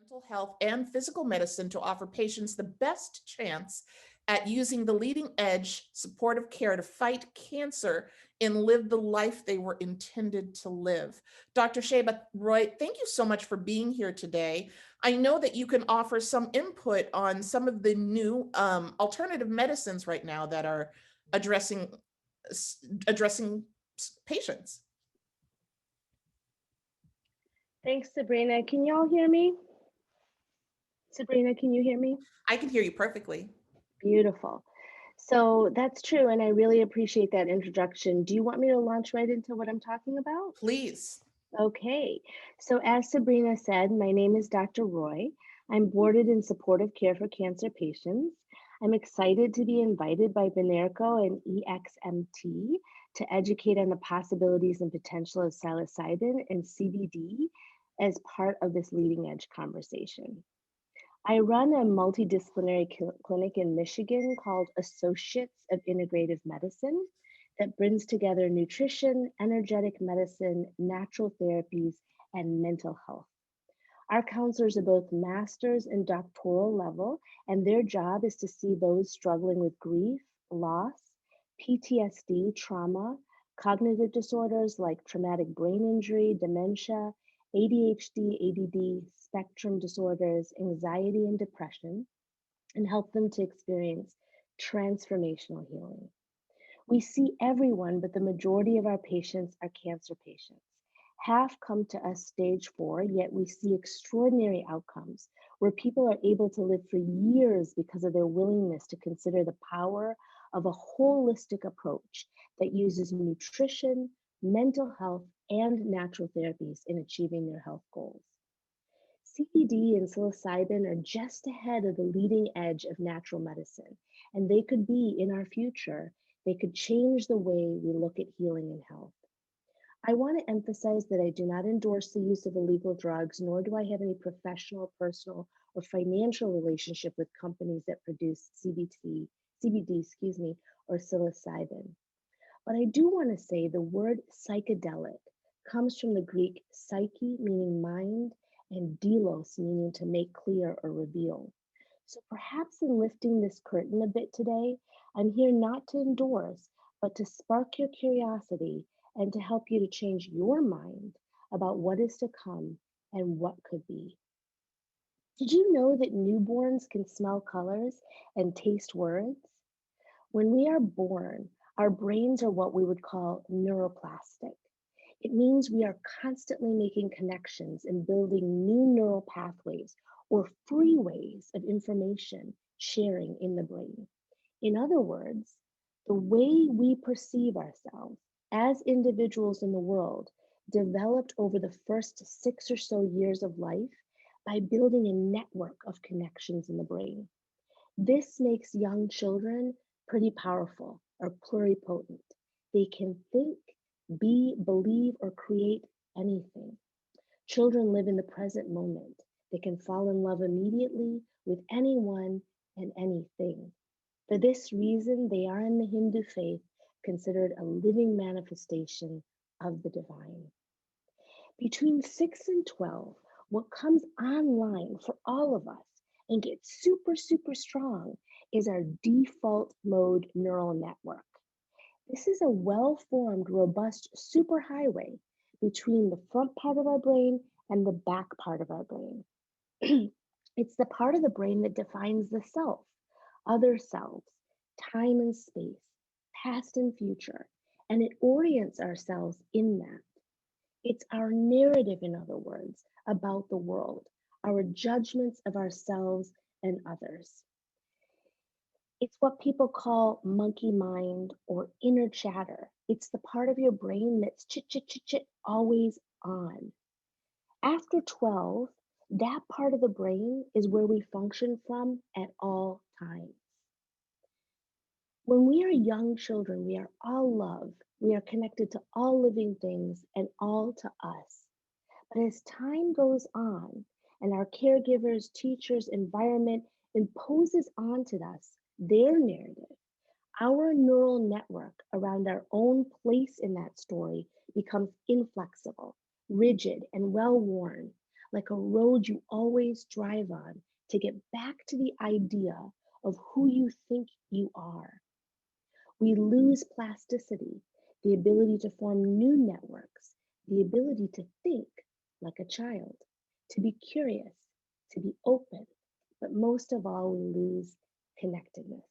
mental health and physical medicine to offer patients the best chance at using the leading edge supportive care to fight cancer and live the life they were intended to live. Dr. Sheba Roy, thank you so much for being here today. I know that you can offer some input on some of the new alternative medicines right now that are addressing addressing patients. Thanks, Sabrina. Can y'all hear me? Sabrina, can you hear me? I can hear you perfectly. Beautiful. So that's true, and I really appreciate that introduction. Do you want me to launch right into what I'm talking about? Please. Okay. So as Sabrina said, my name is Dr. Roy. I'm boarded in supportive care for cancer patients. I'm excited to be invited by Minerco and EXMT to educate on the possibilities and potential of psilocybin and CBD as part of this leading edge conversation. I run a multidisciplinary clinic in Michigan called Associates of Integrative Medicine that brings together nutrition, energetic medicine, natural therapies, and mental health. Our counselors are both master's and doctoral level, and their job is to see those struggling with grief, loss, PTSD, trauma, cognitive disorders like traumatic brain injury, dementia, ADHD, ADD, spectrum disorders, anxiety, and depression, and help them to experience transformational healing. We see everyone, but the majority of our patients are cancer patients. Half come to us stage 4, yet we see extraordinary outcomes where people are able to live for years because of their willingness to consider the power of a holistic approach that uses nutrition, mental health, and natural therapies in achieving their health goals. CBD and psilocybin are just ahead of the leading edge of natural medicine, and they could be in our future. They could change the way we look at healing and health. I want to emphasize that I do not endorse the use of illegal drugs, nor do I have any professional, personal, or financial relationship with companies that produce CBD, or psilocybin. But I do want to say the word psychedelic comes from the Greek psyche, meaning mind, and delos, meaning to make clear or reveal. So perhaps in lifting this curtain a bit today, I'm here not to endorse, but to spark your curiosity and to help you to change your mind about what is to come and what could be. Did you know that newborns can smell colors and taste words? When we are born, our brains are what we would call neuroplastic. It means we are constantly making connections and building new neural pathways or freeways of information sharing in the brain. In other words, the way we perceive ourselves as individuals in the world developed over the first 6 or so years of life by building a network of connections in the brain. This makes young children pretty powerful or pluripotent. They can think, be, believe, or create anything. Children live in the present moment. They can fall in love immediately with anyone and anything. For this reason, they are in the Hindu faith considered a living manifestation of the divine. Between 6 and 12, what comes online for all of us and gets super, super strong is our default mode neural network. This is a well formed, robust superhighway between the front part of our brain and the back part of our brain. It's the part of the brain that defines the self, other selves, time and space, past and future, and it orients ourselves in that. It's our narrative, in other words, about the world, our judgments of ourselves and others. It's what people call monkey mind or inner chatter. It's the part of your brain that's chit, chit, chit, chit, always on. After 12, that part of the brain is where we function from at all times. When we are young children, we are all love. We are connected to all living things and all to us. But as time goes on and our caregivers, teachers, environment imposes onto us their narrative, our neural network around our own place in that story becomes inflexible, rigid, and well worn, like a road you always drive on to get back to the idea of who you think you are. We lose plasticity, the ability to form new networks, the ability to think like a child, to be curious, to be open, but most of all, we lose connectedness.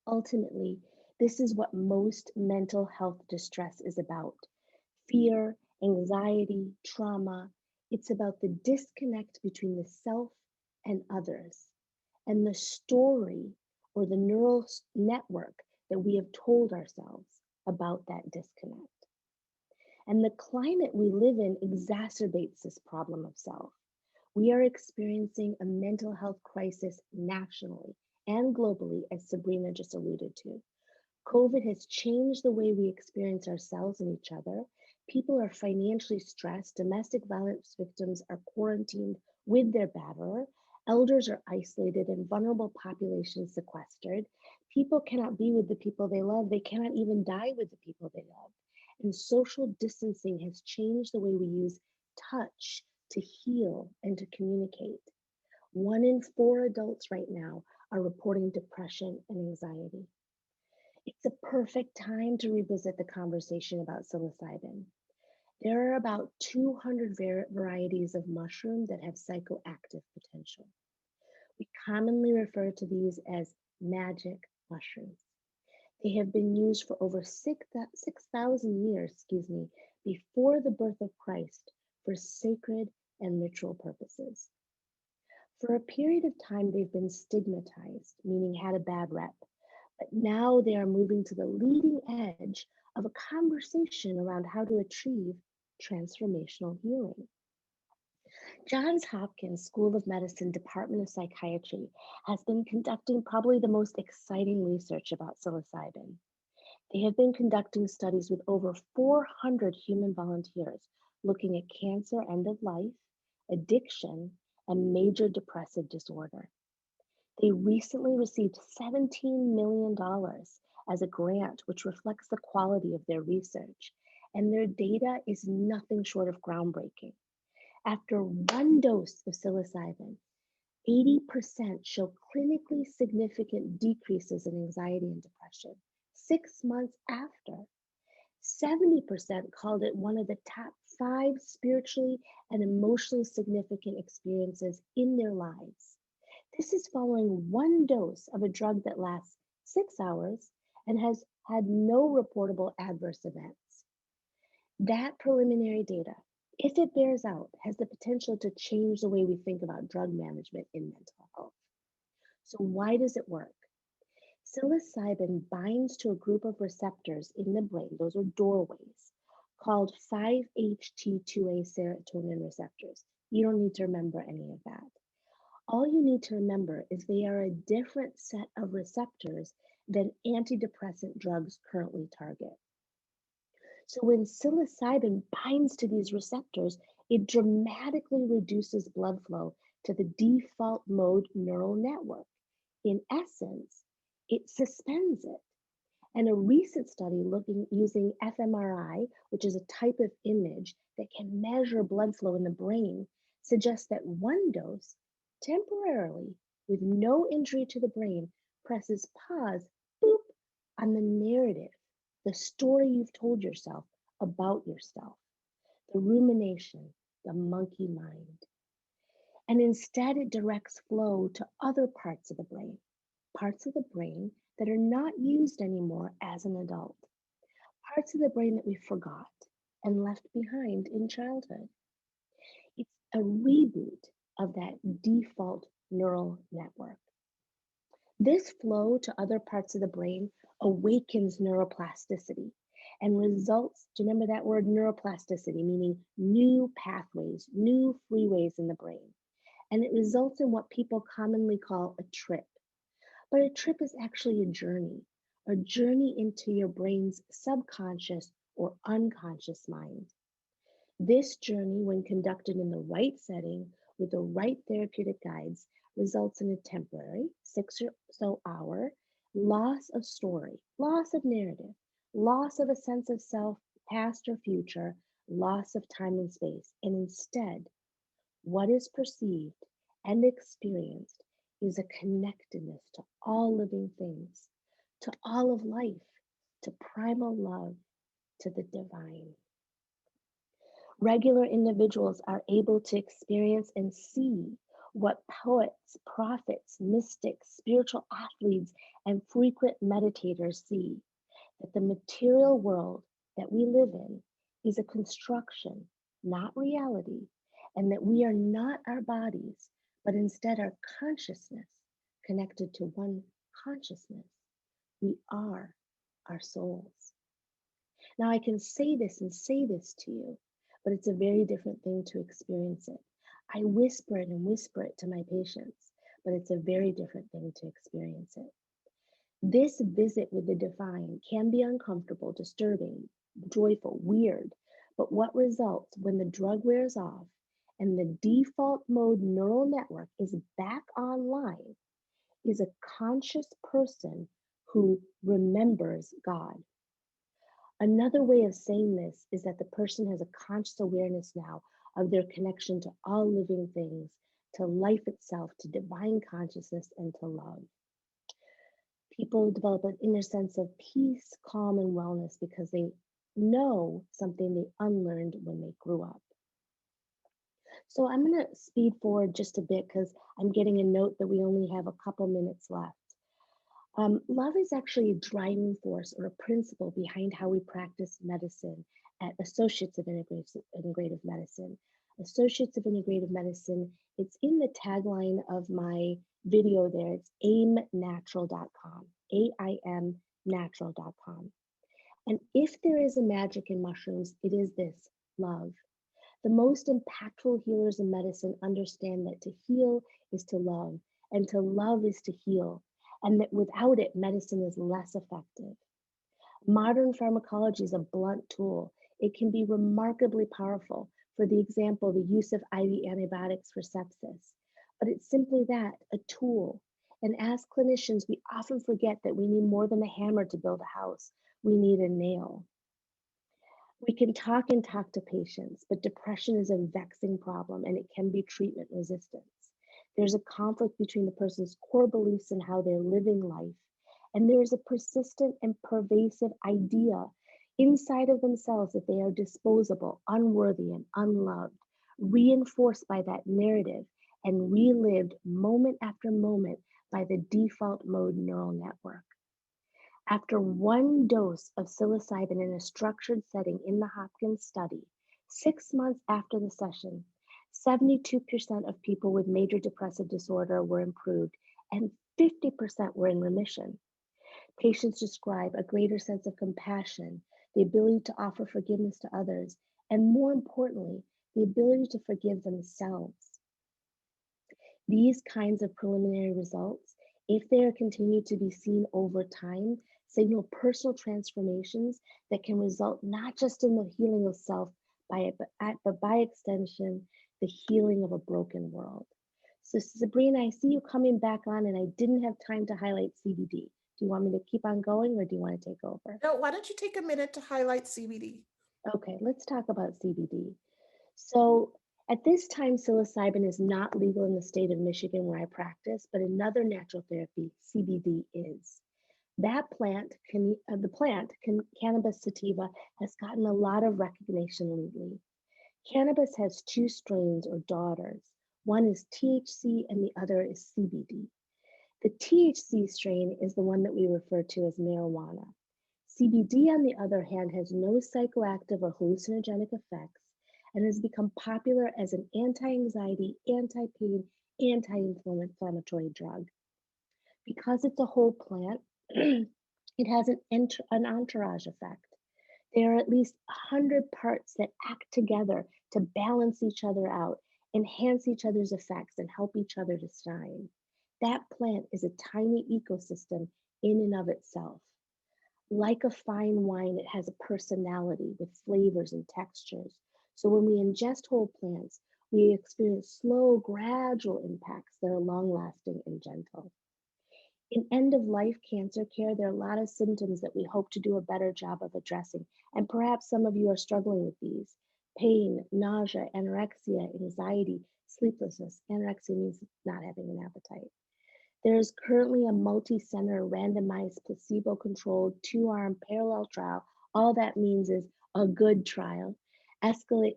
Ultimately, this is what most mental health distress is about: fear, anxiety, trauma. It's about the disconnect between the self and others, and the story or the neural network that we have told ourselves about that disconnect. And the climate we live in exacerbates this problem of self. We are experiencing a mental health crisis nationally and globally, as Sabrina just alluded to. COVID has changed the way we experience ourselves and each other. People are financially stressed. Domestic violence victims are quarantined with their batterer. Elders are isolated and vulnerable populations sequestered. People cannot be with the people they love. They cannot even die with the people they love. And social distancing has changed the way we use touch to heal and to communicate. 1 in 4 adults right now are reporting depression and anxiety. It's a perfect time to revisit the conversation about psilocybin. There are about 200 varieties of mushroom that have psychoactive potential. We commonly refer to these as magic mushrooms. They have been used for over 6,000 years, before the birth of Christ for sacred and ritual purposes. For a period of time, they've been stigmatized, meaning had a bad rep. But now they are moving to the leading edge of a conversation around how to achieve transformational healing. Johns Hopkins School of Medicine Department of Psychiatry has been conducting probably the most exciting research about psilocybin. They have been conducting studies with over 400 human volunteers looking at cancer, end of life, addiction, and major depressive disorder. They recently received $17 million as a grant, which reflects the quality of their research. And their data is nothing short of groundbreaking. After 1 dose of psilocybin, 80% show clinically significant decreases in anxiety and depression. 6 months after, 70% called it one of the top 5 spiritually and emotionally significant experiences in their lives. This is following 1 dose of a drug that lasts 6 hours and has had no reportable adverse events. That preliminary data, if it bears out, has the potential to change the way we think about drug management in mental health. So, why does it work? Psilocybin binds to a group of receptors in the brain, those are doorways, called 5-HT2A serotonin receptors. You don't need to remember any of that. All you need to remember is they are a different set of receptors than antidepressant drugs currently target. So when psilocybin binds to these receptors, it dramatically reduces blood flow to the default mode neural network. In essence, it suspends it. And a recent study looking using fMRI, which is a type of image that can measure blood flow in the brain, suggests that 1 dose, temporarily, with no injury to the brain, presses pause, boop, on the narrative, the story you've told yourself about yourself, the rumination, the monkey mind. And instead, it directs flow to other parts of the brain that are not used anymore as an adult, parts of the brain that we forgot and left behind in childhood. It's a reboot of that default neural network. This flow to other parts of the brain awakens neuroplasticity and results, do you remember that word neuroplasticity, meaning new pathways, new freeways in the brain? And it results in what people commonly call a trip. But a trip is actually a journey into your brain's subconscious or unconscious mind. This journey, when conducted in the right setting with the right therapeutic guides, results in a temporary 6 or so hour loss of story, loss of narrative, loss of a sense of self, past or future, loss of time and space, and instead What is perceived and experienced is a connectedness to all living things, to all of life, to primal love, to the divine. Regular individuals are able to experience and see what poets, prophets, mystics, spiritual athletes, and frequent meditators see, that the material world that we live in is a construction, not reality, and that we are not our bodies, but instead our consciousness connected to one consciousness. We are our souls. Now, I can say this and say this to you, but it's a very different thing to experience it. I whisper it and whisper it to my patients, but it's a very different thing to experience it. This visit with the divine can be uncomfortable, disturbing, joyful, weird, but what results when the drug wears off and the default mode neural network is back online is a conscious person who remembers God. Another way of saying this is that the person has a conscious awareness now of their connection to all living things, to life itself, to divine consciousness, and to love. People develop an inner sense of peace, calm, and wellness because they know something they unlearned when they grew up. So I'm going to speed forward just a bit because I'm getting a note that we only have a couple minutes left. Love is actually a driving force or a principle behind how we practice medicine at Associates of Integrative Medicine. Associates of Integrative Medicine, it's in the tagline of my video there. It's aimnatural.com, A-I-M natural.com. And if there is a magic in mushrooms, it is this love. The most impactful healers in medicine understand that to heal is to love, and to love is to heal, and that without it, medicine is less effective. Modern pharmacology is a blunt tool. It can be remarkably powerful. For the example, the use of IV antibiotics for sepsis. But it's simply that, a tool. And as clinicians, we often forget that we need more than a hammer to build a house. We need a nail. We can talk and talk to patients, but depression is a vexing problem and it can be treatment resistance. There's a conflict between the person's core beliefs and how they're living life. And there's a persistent and pervasive idea inside of themselves that they are disposable, unworthy, and unloved, reinforced by that narrative and relived moment after moment by the default mode neural network. After one dose of psilocybin in a structured setting in the Hopkins study, 6 months after the session, 72% of people with major depressive disorder were improved and 50% were in remission. Patients describe a greater sense of compassion, the ability to offer forgiveness to others, and more importantly, the ability to forgive themselves. These kinds of preliminary results, if they are continued to be seen over time, signal personal transformations that can result not just in the healing of self, but by extension, the healing of a broken world. So Sabrina, I see you coming back on and I didn't have time to highlight CBD. Do you want me to keep on going or do you want to take over? No, why don't you take a minute to highlight CBD? Okay, let's talk about CBD. So at this time, psilocybin is not legal in the state of Michigan where I practice, but another natural therapy, CBD, is. Cannabis sativa, has gotten a lot of recognition lately. Cannabis has two strains or daughters. One is THC and the other is CBD. The THC strain is the one that we refer to as marijuana. CBD, on the other hand, has no psychoactive or hallucinogenic effects and has become popular as an anti-anxiety, anti-pain, anti-inflammatory drug. Because it's a whole plant, it has an entourage effect. There are at least 100 parts that act together to balance each other out, enhance each other's effects, and help each other to shine. That plant is a tiny ecosystem in and of itself. Like a fine wine, it has a personality with flavors and textures. So when we ingest whole plants, we experience slow, gradual impacts that are long lasting and gentle. In end of life cancer care, there are a lot of symptoms that we hope to do a better job of addressing. And perhaps some of you are struggling with these: pain, nausea, anorexia, anxiety, sleeplessness. Anorexia means not having an appetite. There is currently a multi-center randomized placebo-controlled two-arm parallel trial. All that means is a good trial,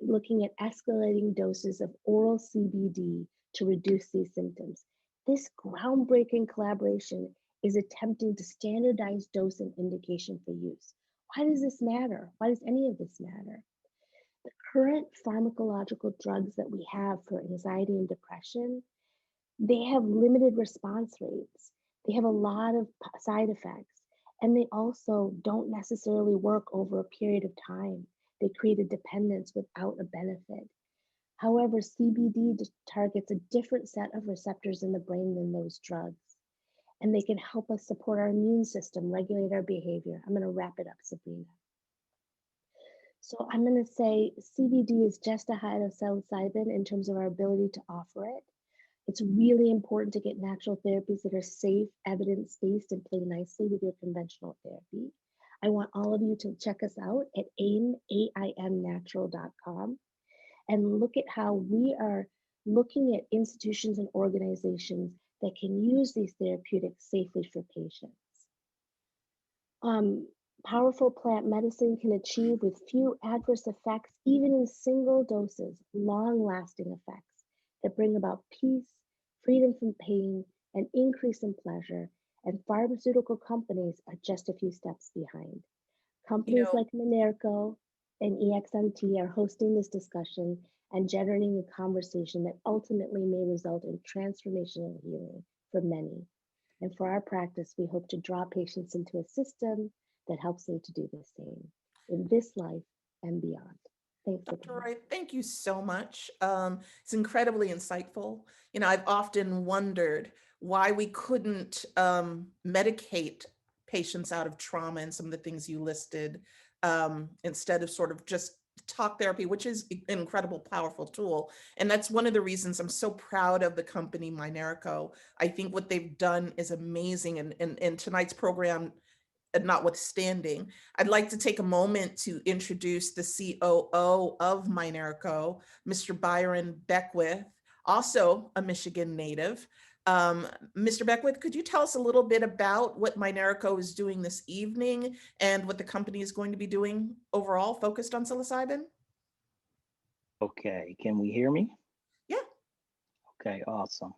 looking at escalating doses of oral CBD to reduce these symptoms. This groundbreaking collaboration is attempting to standardize dose and indication for use. Why does this matter? Why does any of this matter? The current pharmacological drugs that we have for anxiety and depression, they have limited response rates. They have a lot of side effects, and they also don't necessarily work over a period of time. They create a dependence without a benefit. However, CBD targets a different set of receptors in the brain than those drugs, and they can help us support our immune system, regulate our behavior. I'm going to wrap it up, Sabrina. So I'm going to say CBD is just ahead of psilocybin in terms of our ability to offer it. It's really important to get natural therapies that are safe, evidence-based, and play nicely with your conventional therapy. I want all of you to check us out at aimnatural.com and look at how we are looking at institutions and organizations that can use these therapeutics safely for patients. Um, Powerful plant medicine can achieve with few adverse effects, even in single doses, long-lasting effects that bring about peace, freedom from pain, and increase in pleasure. And pharmaceutical companies are just a few steps behind. You Companies know, like Minerco and EXMT are hosting this discussion and generating a conversation that ultimately may result in transformational healing for many. And for our practice, we hope to draw patients into a system that helps them to do the same in this life and beyond. Thanks, Dr. Sabrina. Roy, thank you so much. It's incredibly insightful. I've often wondered why we couldn't medicate patients out of trauma and some of the things you listed, instead of sort of just talk therapy, which is an incredible, powerful tool. And that's one of the reasons I'm so proud of the company Minerco. I think what they've done is amazing. And tonight's program notwithstanding, I'd like to take a moment to introduce the COO of Minerco, Mr. Byron Beckwith, also a Michigan native. Mr. Beckwith, could you tell us a little bit about what Minerco is doing this evening and what the company is going to be doing overall focused on psilocybin? Okay, can we hear me? Yeah. Okay, awesome.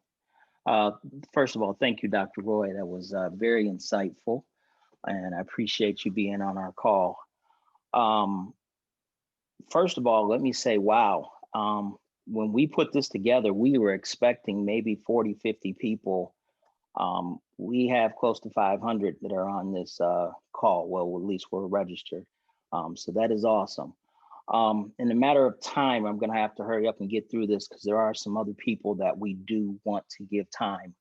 Uh, First of all, thank you, Dr. Roy. That was very insightful, and I appreciate you being on our call. Um, First of all, let me say, wow. When we put this together, we were expecting maybe 40, 50 people. We have close to 500 that are on this call. Well, at least we're registered. So that is awesome. In a matter of time, I'm going to have to hurry up and get through this because there are some other people that we do want to give time.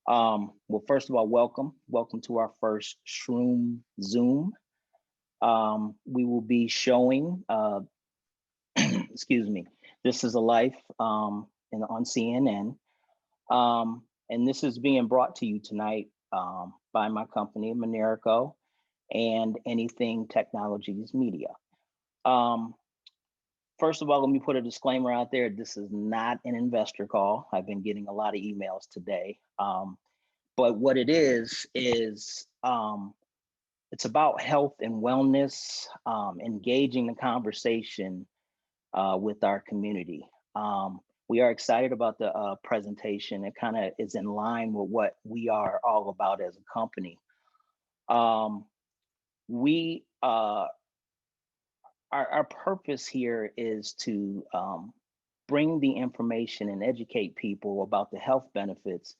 Well, first of all, welcome to our first Shroom Zoom. We will be showing, excuse me, This is a Life on CNN. And this is being brought to you tonight by my company, Minerco, and Anything Technologies Media. First of all, let me put a disclaimer out there. This is not an investor call. I've been getting a lot of emails today. But what it is it's about health and wellness, engaging the conversation with our community. We are excited about the presentation. It kind of is in line with what we are all about as a company. We Our purpose here is to bring the information and educate people about the health benefits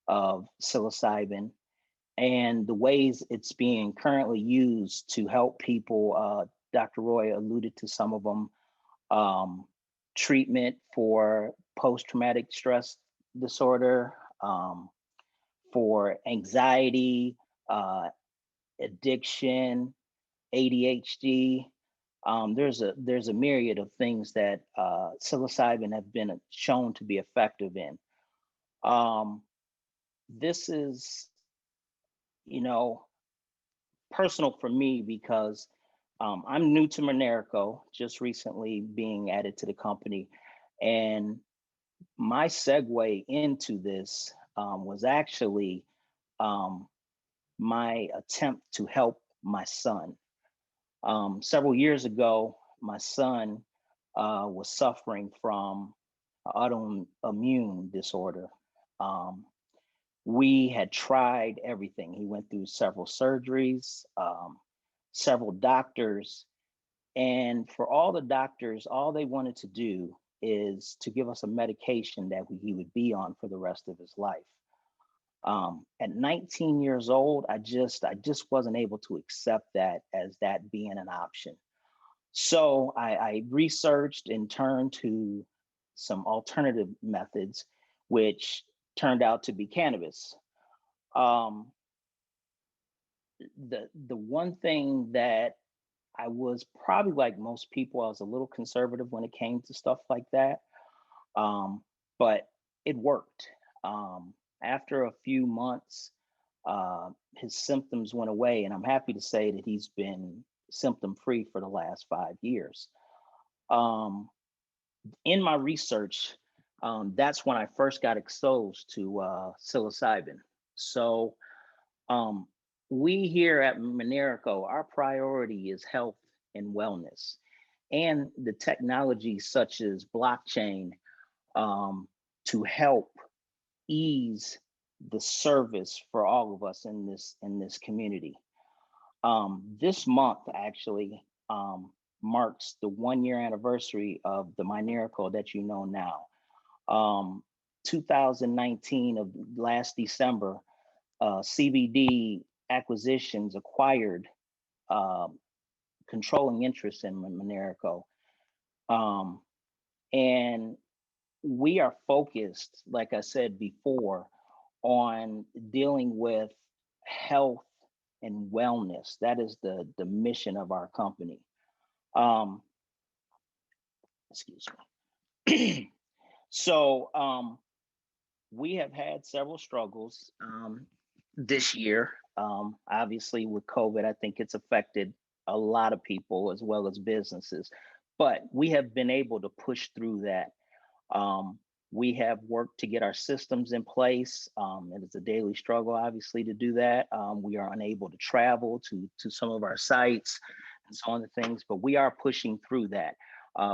of psilocybin and the ways it's being currently used to help people. Dr. Roy alluded to some of them. Treatment for post-traumatic stress disorder, for anxiety, addiction, ADHD. There's a myriad of things that psilocybin have been shown to be effective in. This is, you know, personal for me because I'm new to Minerco, just recently being added to the company, and my segue into this was actually um, my attempt to help my son. Several years ago, my son was suffering from autoimmune disorder. Um, we had tried everything. He went through several surgeries, several doctors, and for all the doctors, all they wanted to do is to give us a medication that he would be on for the rest of his life. At 19 years old, I just wasn't able to accept that as that being an option. So I researched and turned to some alternative methods, which turned out to be cannabis. Um, the one thing that I was probably like most people, I was a little conservative when it came to stuff like that. Um, but it worked. After a few months, his symptoms went away, and I'm happy to say that he's been symptom free for the last 5 years. Um, in my research, that's when I first got exposed to psilocybin. So um, we here at Minerco, our priority is health and wellness, and the technology such as blockchain um, to help ease the service for all of us in this community. This month actually marks the 1 year anniversary of the Minerco that you know now. Um, 2019 of last December, CBD acquisitions acquired um, controlling interest in Minerco. Um, and we are focused, like I said before, on dealing with health and wellness. That is the mission of our company. Um, excuse me. So we have had several struggles this year. Obviously, with COVID, I think it's affected a lot of people as well as businesses, but we have been able to push through that. Um, we have worked to get our systems in place. It is a daily struggle, obviously, to do that. We are unable to travel to some of our sites and so on the things, but we are pushing through that.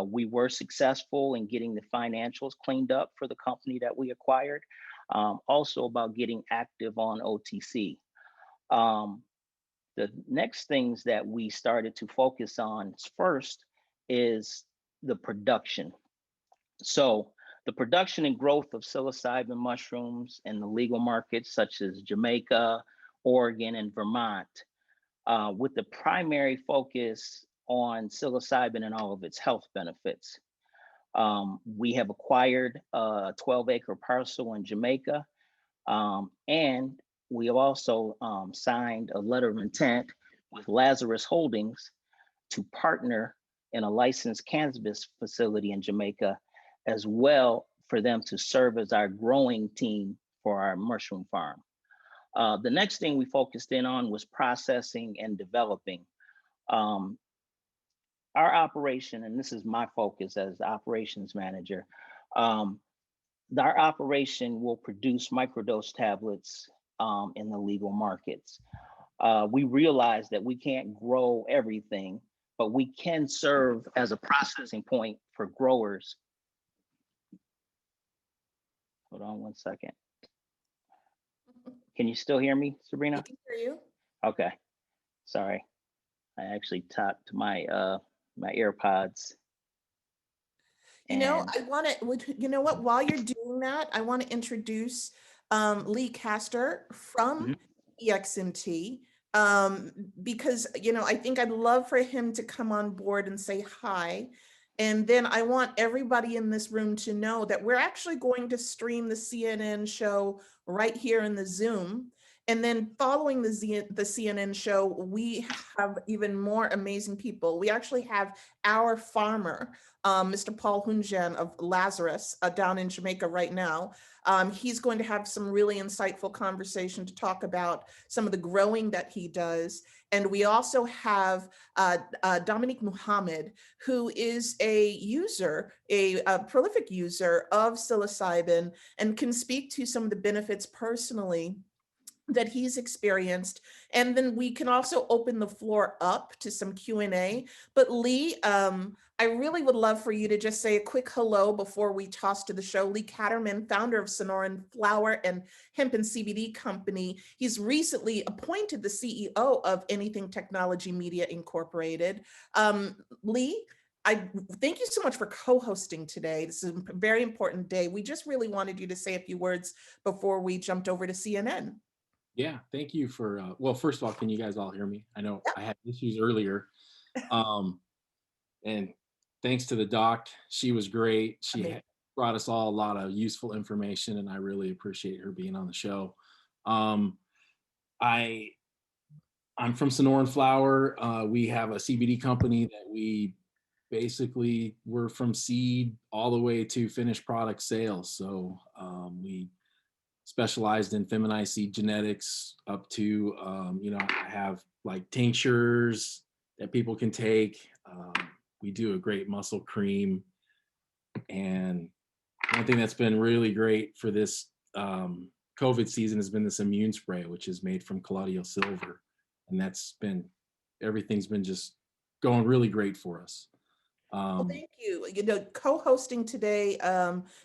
We were successful in getting the financials cleaned up for the company that we acquired. Also about getting active on OTC. Um, the next things that we started to focus on first is the production. So the production and growth of psilocybin mushrooms in the legal markets such as Jamaica, Oregon, and Vermont, with the primary focus on psilocybin and all of its health benefits. We have acquired a 12-acre parcel in Jamaica, and we have also signed a letter of intent with Lazarus Holdings to partner in a licensed cannabis facility in Jamaica, as well for them to serve as our growing team for our mushroom farm. The next thing we focused in on was processing and developing. Um, our operation, and this is my focus as the operations manager, um, our operation will produce microdose tablets in the legal markets. We realize that we can't grow everything, but we can serve as a processing point for growers. Hold on one second. Can you still hear me, I Sabrina? can hear you. Okay, sorry. I actually tapped my my AirPods You know, and I want to, you know what, while you're doing that, I want to introduce Lee Castor from mhm. EXMT, because, you know, I think I'd love for him to come on board and say hi. And then I want everybody in this room to know that we're actually going to stream the CNN show right here in the Zoom. And then following the CNN show, we have even more amazing people. We actually have our farmer, Mr. Paul Hunjan of Lazarus, down in Jamaica right now. He's going to have some really insightful conversation to talk about some of the growing that he does. And we also have Dominique Muhammad, who is a user, a prolific user of psilocybin, and can speak to some of the benefits personally that he's experienced. And then we can also open the floor up to some Q&A. But Lee, I really would love for you to just say a quick hello before we toss to the show. Lee Catterman, founder of Sonoran Flower and Hemp and CBD Company. He's recently appointed the CEO of Anything Technology Media Incorporated. Lee, I thank you so much for co-hosting today. This is a very important day. We just really wanted you to say a few words before we jumped over to CNN. Yeah, thank you for, well, first of all, can you guys all hear me? I know I had issues earlier. Um, and thanks to the doc, she was great. She Amazing. brought us all a lot of useful information, and I really appreciate her being on the show. Um, I, I'm from Sonoran Flower. We have a CBD company that we basically we're from seed all the way to finished product sales. So we specialized in feminized seed genetics up to, I have like tinctures that people can take. We do a great muscle cream. And one thing that's been really great for this COVID season has been this immune spray, which is made from colloidal silver. And everything's been just going really great for us. Well, thank you. You know, co-hosting today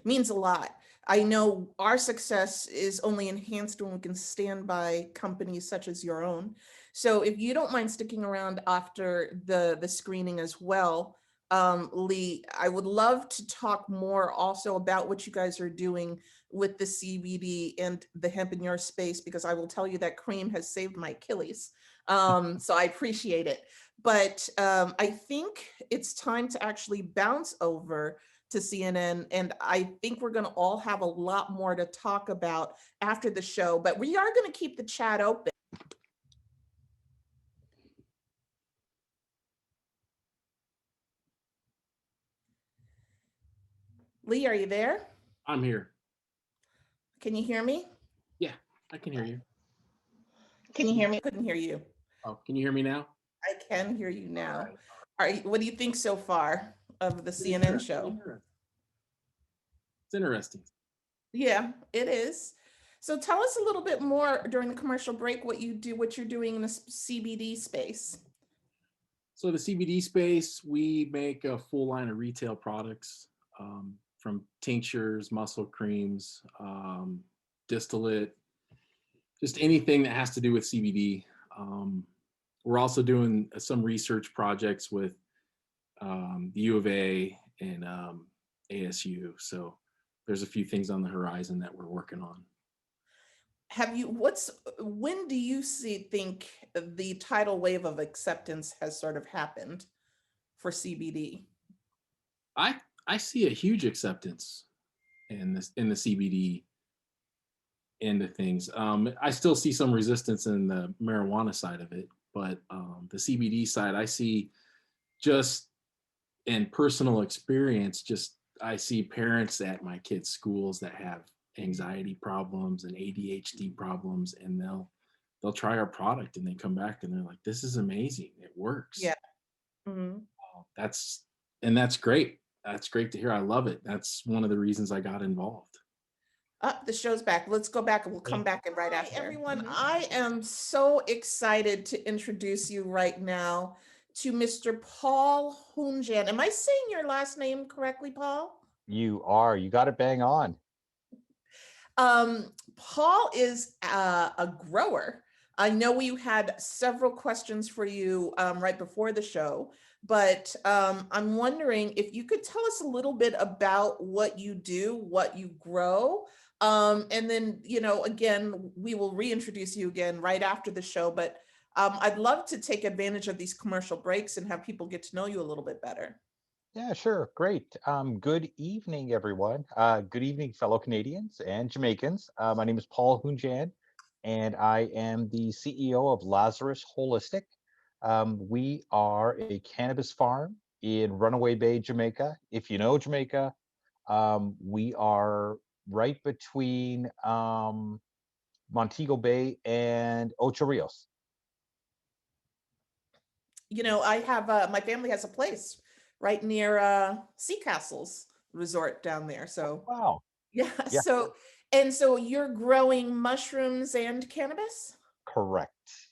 means a lot. I know our success is only enhanced when we can stand by companies such as your own. So if you don't mind sticking around after the screening as well, Lee, I would love to talk more also about what you guys are doing with the CBD and the hemp in your space, because I will tell you that cream has saved my Achilles. So I appreciate it. But I think it's time to actually bounce over to CNN. And I think we're going to all have a lot more to talk about after the show, but we are going to keep the chat open. Lee, are you there? I'm here. Can you hear me? Yeah, I can hear you. Can you hear me? I couldn't hear you. Oh, can you hear me now? I can hear you now. All right. What do you think so far of the CNN show? It's interesting. Yeah, it is. So tell us a little bit more during the commercial break what you're doing in the CBD space. So the CBD space, we make a full line of retail products, from tinctures, muscle creams, distillate, just anything that has to do with CBD. We're also doing some research projects with the U of A and ASU. So there's a few things on the horizon that we're working on. When do you think the tidal wave of acceptance has sort of happened for CBD? I see a huge acceptance in the CBD end of things. I still see some resistance in the marijuana side of it, but the CBD side, I see just in personal experience, I see parents at my kids' schools that have anxiety problems and ADHD problems, and they'll try our product and they come back and they're like, "This is amazing! It works." Yeah. Mm-hmm. That's great. That's great to hear. I love it. That's one of the reasons I got involved. The show's back. Let's go back and we'll come back and right after. Everyone, I am so excited to introduce you right now to Mr. Paul Hunjan. Am I saying your last name correctly, Paul? You are. You got it bang on. Paul is a grower. I know we had several questions for you right before the show, but I'm wondering if you could tell us a little bit about what you do, what you grow, and then, again, we will reintroduce you again right after the show, but I'd love to take advantage of these commercial breaks and have people get to know you a little bit better. Yeah, sure. Great. Good evening, everyone. Good evening, fellow Canadians and Jamaicans. My name is Paul Hunjan. and I am the CEO of Lazarus Holistic. We are a cannabis farm in Runaway Bay, Jamaica. If you know Jamaica, we are right between Montego Bay and Ocho Rios. You know, I have my family has a place right near Sea Castles Resort down there. So Wow. yeah, Yeah, so you're growing mushrooms and cannabis? correct.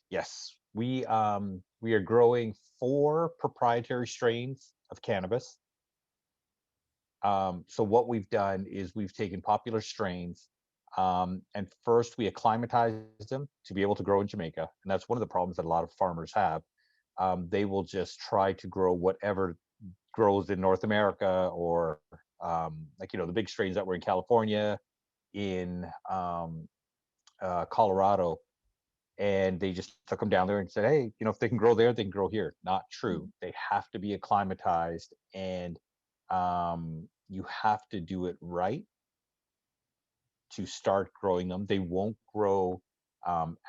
Yes. We are growing 4 proprietary strains of cannabis. So what we've done is we've taken popular strains, and first we acclimatized them to be able to grow in Jamaica, and that's one of the problems that a lot of farmers have. They will just try to grow whatever grows in North America, or like the big strains that were in California, in Colorado, and they just took them down there and said, hey, if they can grow there, they can grow here. Not true. Mhm. They have to be acclimatized, and you have to do it right to start growing them. They won't grow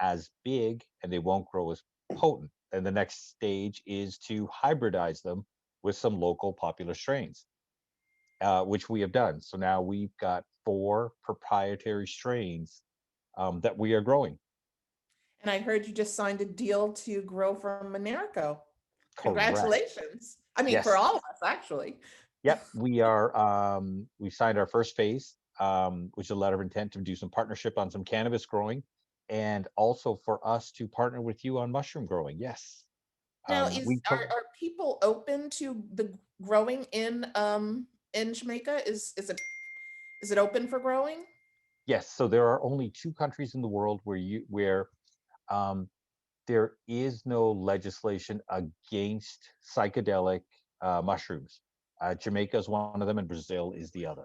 as big, and they won't grow as potent. And the next stage is to hybridize them with some local popular strains, which we have done. So now we've got 4 proprietary strains that we are growing. And I heard you just signed a deal to grow from Minerco. Correct. Congratulations. I mean, for Yes. all of us, actually. Yep. We signed our first phase, which is a letter of intent to do some partnership on some cannabis growing, and also for us to partner with you on mushroom growing. Yes. Now, We are people open to the growing in Jamaica? Is it open for growing? Yes. So there are only 2 countries in the world where um, there is no legislation against psychedelic mushrooms. Jamaica is one of them, and Brazil is the other.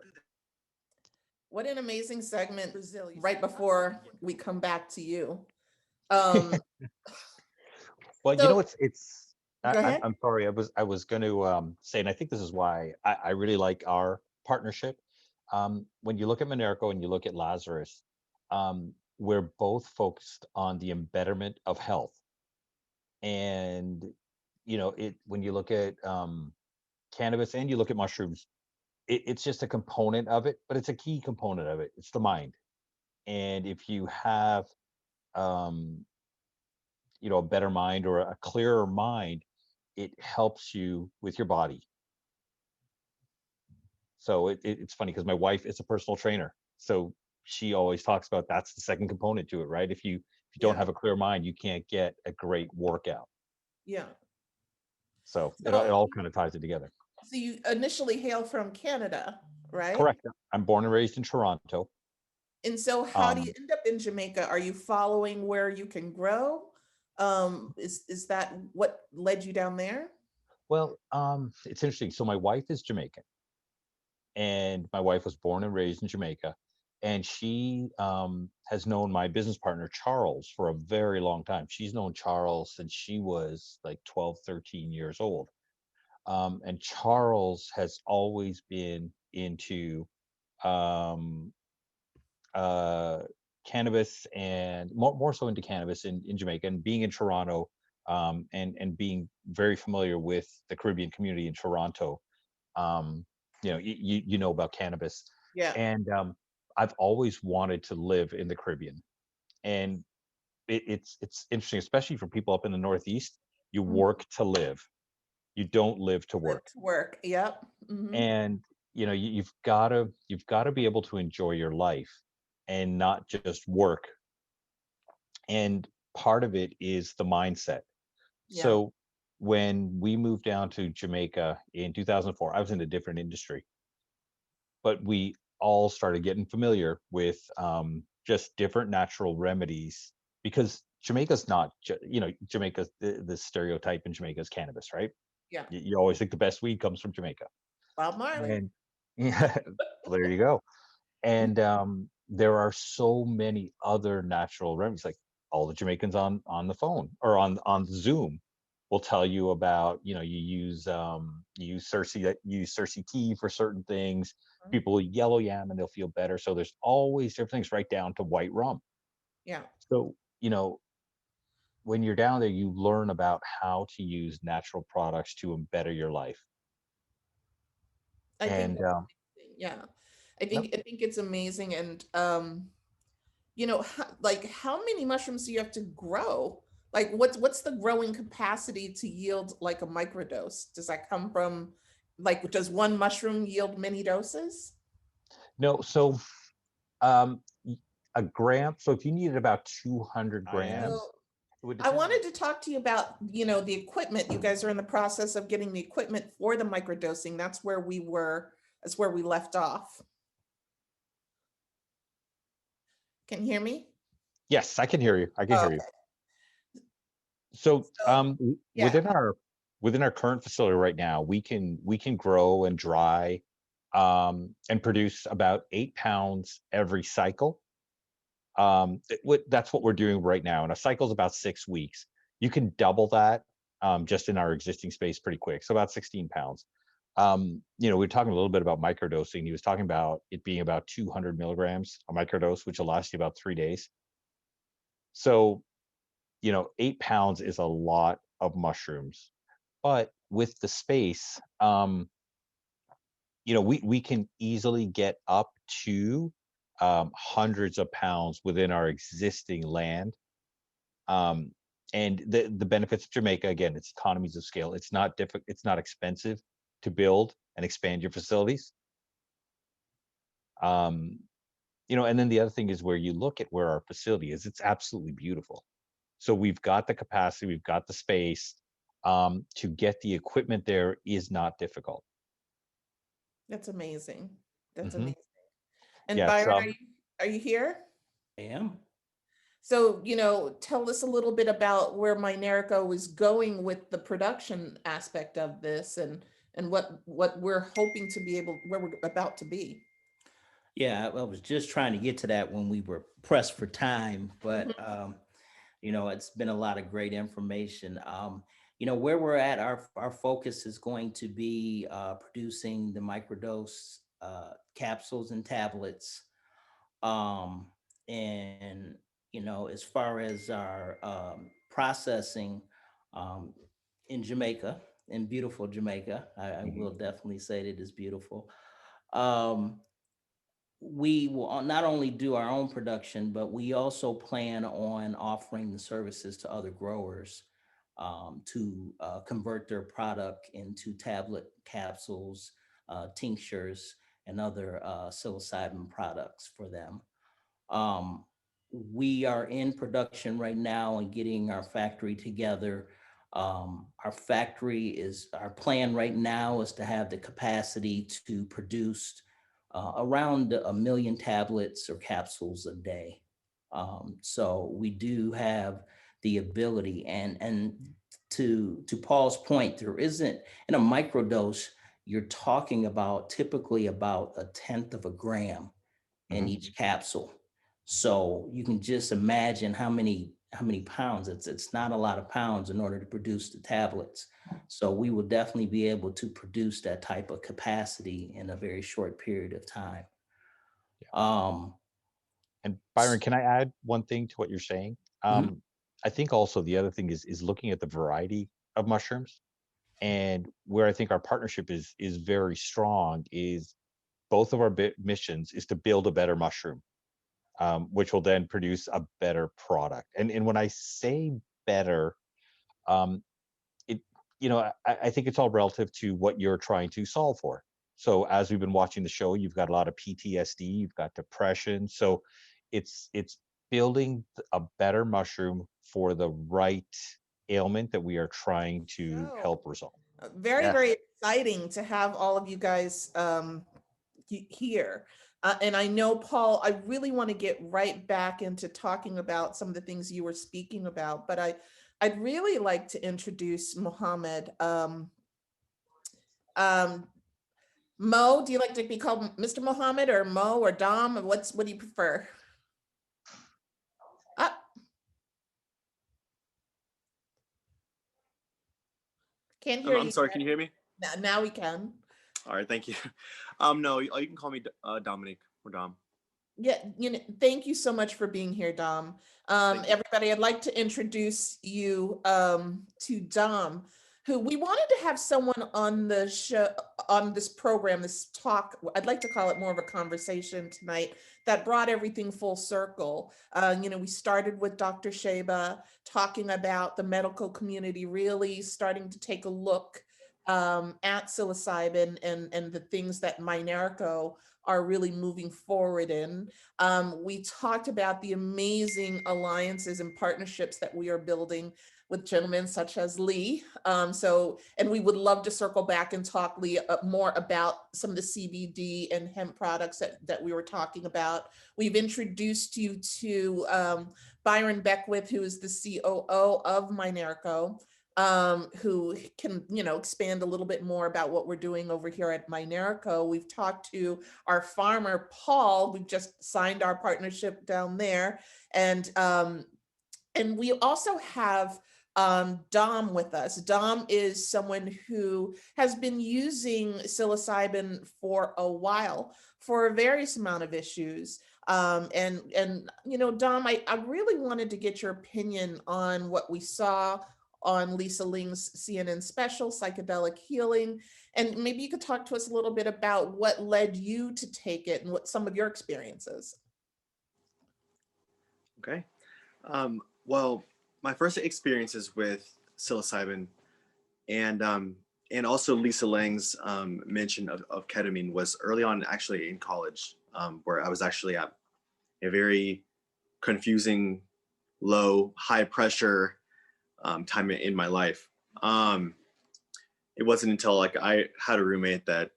What an amazing segment right before we come back to you. Um, Well, so it's go ahead. I'm sorry. I was going to say, and I think this is why I really like our partnership. When you look at Minerco and you look at Lazarus, we're both focused on the embetterment of health. And it when you look at cannabis and you look at mushrooms, it's just a component of it, but it's a key component of it. It's the mind. And if you have um, a better mind or a clearer mind, it helps you with your body. So it's funny because my wife is a personal trainer, so she always talks about that's the second component to it, right? If you don't Yeah, have a clear mind, you can't get a great workout. yeah. So it So, all kind of ties it together. so you initially hailed from Canada, right? Correct. I'm born and raised in Toronto. And so how do you Um, end up in Jamaica? Are you following where you can grow? Is that what led you down there? well, it's interesting. So my wife is Jamaican, and my wife was born and raised in Jamaica, and she has known my business partner Charles for a very long time. She's known Charles since she was like 12, 13 years old. And Charles has always been into um, uh, cannabis, and more so into cannabis in Jamaica, and being in Toronto, and being very familiar with the Caribbean community in Toronto. Um, you know about cannabis, Yeah. and I've always wanted to live in the Caribbean, and it's interesting, especially for people up in the Northeast. You Mhm. work to live. You don't live to Live work, to work. Yep. and you've got to be able to enjoy your life and not just work. And part of it is the mindset. Yeah. So when we moved down to Jamaica in 2004, I was in a different industry, but we all started getting familiar with just different natural remedies, because Jamaica's not, Jamaica's the stereotype in Jamaica is cannabis, right? Yeah. You always think the best weed comes from Jamaica. Bob Marley. And yeah, well, there you go. And there are so many other natural remedies, like all the Jamaicans on the phone or on Zoom will tell you about, you use Cersei tea for certain things. Mhm. People will yellow yam and they'll feel better. So there's always different things, right down to white rum. Yeah. So, when you're down there, you learn about how to use natural products to better your life. I think And that's amazing. Yeah. yep. I think it's amazing. And like how many mushrooms do you have to grow? Like what's the growing capacity to yield like a microdose? Does that come from like does one mushroom yield many doses? No, so um, y- a gram. So if you needed about 200 I am. grams, So it would I depend on. wanted to talk to you about, the equipment. You guys are in the process of getting the equipment for the microdosing. That's where we left off. Can you hear me? Yes, I can hear you. I can Oh, hear you. okay. So So yeah. within our current facility right now, we can grow and dry and produce about 8 pounds every cycle. That's what we're doing right now, and a cycle is about 6 weeks. You can double that just in our existing space pretty quick, so about 16 pounds. We were talking a little bit about microdosing. He was talking about it being about 200 milligrams a microdose, which will last you about 3 days. So 8 pounds is a lot of mushrooms, but with the space, we can easily get up to hundreds of pounds within our existing land. Um, and the benefits of Jamaica, again, it's economies of scale. It's not difficult. It's not expensive to build and expand your facilities. Um, and then the other thing is where you look at where our facility is, it's absolutely beautiful. So we've got the capacity, we've got the space. To get the equipment there is not difficult. That's amazing. That's Hmm. amazing. And Yeah, it's Byron, are you here? I am. So, tell us a little bit about where Minerco is going with the production aspect of this and what we're hoping to be able where we're about to be. Yeah, I was just trying to get to that when we were pressed for time, but Mhm. it's been a lot of great information. Where we're at, our focus is going to be producing the microdose capsules and tablets. Um, and as far as our processing um, in Jamaica, in beautiful Jamaica, I Mhm. will definitely say that it is beautiful. Um, we will not only do our own production, but we also plan on offering the services to other growers to convert their product into tablet capsules, tinctures, and other psilocybin products for them. Um, we are in production right now and getting our factory together. Our plan right now is to have the capacity to produce around 1 million tablets or capsules a day. So we do have the ability, and to Paul's point, there isn't in a microdose. You're talking about typically about a tenth of a gram in Mhm. each capsule. So you can just imagine how many pounds. It's not a lot of pounds in order to produce the tablets. So we will definitely be able to produce that type of capacity in a very short period of time. Yeah. Um, And Byron, can I add one thing to what you're saying? mhm. I think also the other thing is looking at the variety of mushrooms, and where I think our partnership is very strong is both of our missions is to build a better mushroom, which will then produce a better product. And when I say better, um, it I think it's all relative to what you're trying to solve for. So as we've been watching the show, you've got a lot of PTSD, you've got depression. So it's building a better mushroom for the right ailment that we are trying to So help resolve. very, Yes. very exciting to have all of you guys here. And I know, Paul, I really want to get right back into talking about some of the things you were speaking about, but I'd really like to introduce Mohammed. Um, Mo, do you like to be called Mr. Mohammed or Mo or Dom? What do you prefer? Ah, can't hear I'm you. sorry, can you hear me? Now we can. All right, thank you. No, you can call me Dominic or Dom. Yeah, thank you so much for being here, Dom. Thank you. Everybody, I'd like to introduce you to Dom, who we wanted to have someone on the show, on this program, this talk. I'd like to call it more of a conversation tonight that brought everything full circle. We started with Dr. Sheba talking about the medical community really starting to take a look at psilocybin and the things that Minerco are really moving forward in. We talked about the amazing alliances and partnerships that we are building with gentlemen such as Lee. And we would love to circle back and talk, Lee, more about some of the CBD and hemp products that we were talking about. We've introduced you to Byron Beckwith, who is the COO of Minerco, who can, expand a little bit more about what we're doing over here at Minerco. We've talked to our farmer, Paul. We've just signed our partnership down there. And we also have Dom with us. Dom is someone who has been using psilocybin for a while for a various amount of issues. Dom, I really wanted to get your opinion on what we saw on Lisa Ling's CNN special, Psychedelic Healing. And maybe you could talk to us a little bit about what led you to take it and what some of your experiences. Okay. Well, my first experiences with psilocybin and also Lisa Lang's mention of ketamine was early on, actually in college, where I was actually at a very confusing, low, high pressure time in my life. It wasn't until like I had a roommate that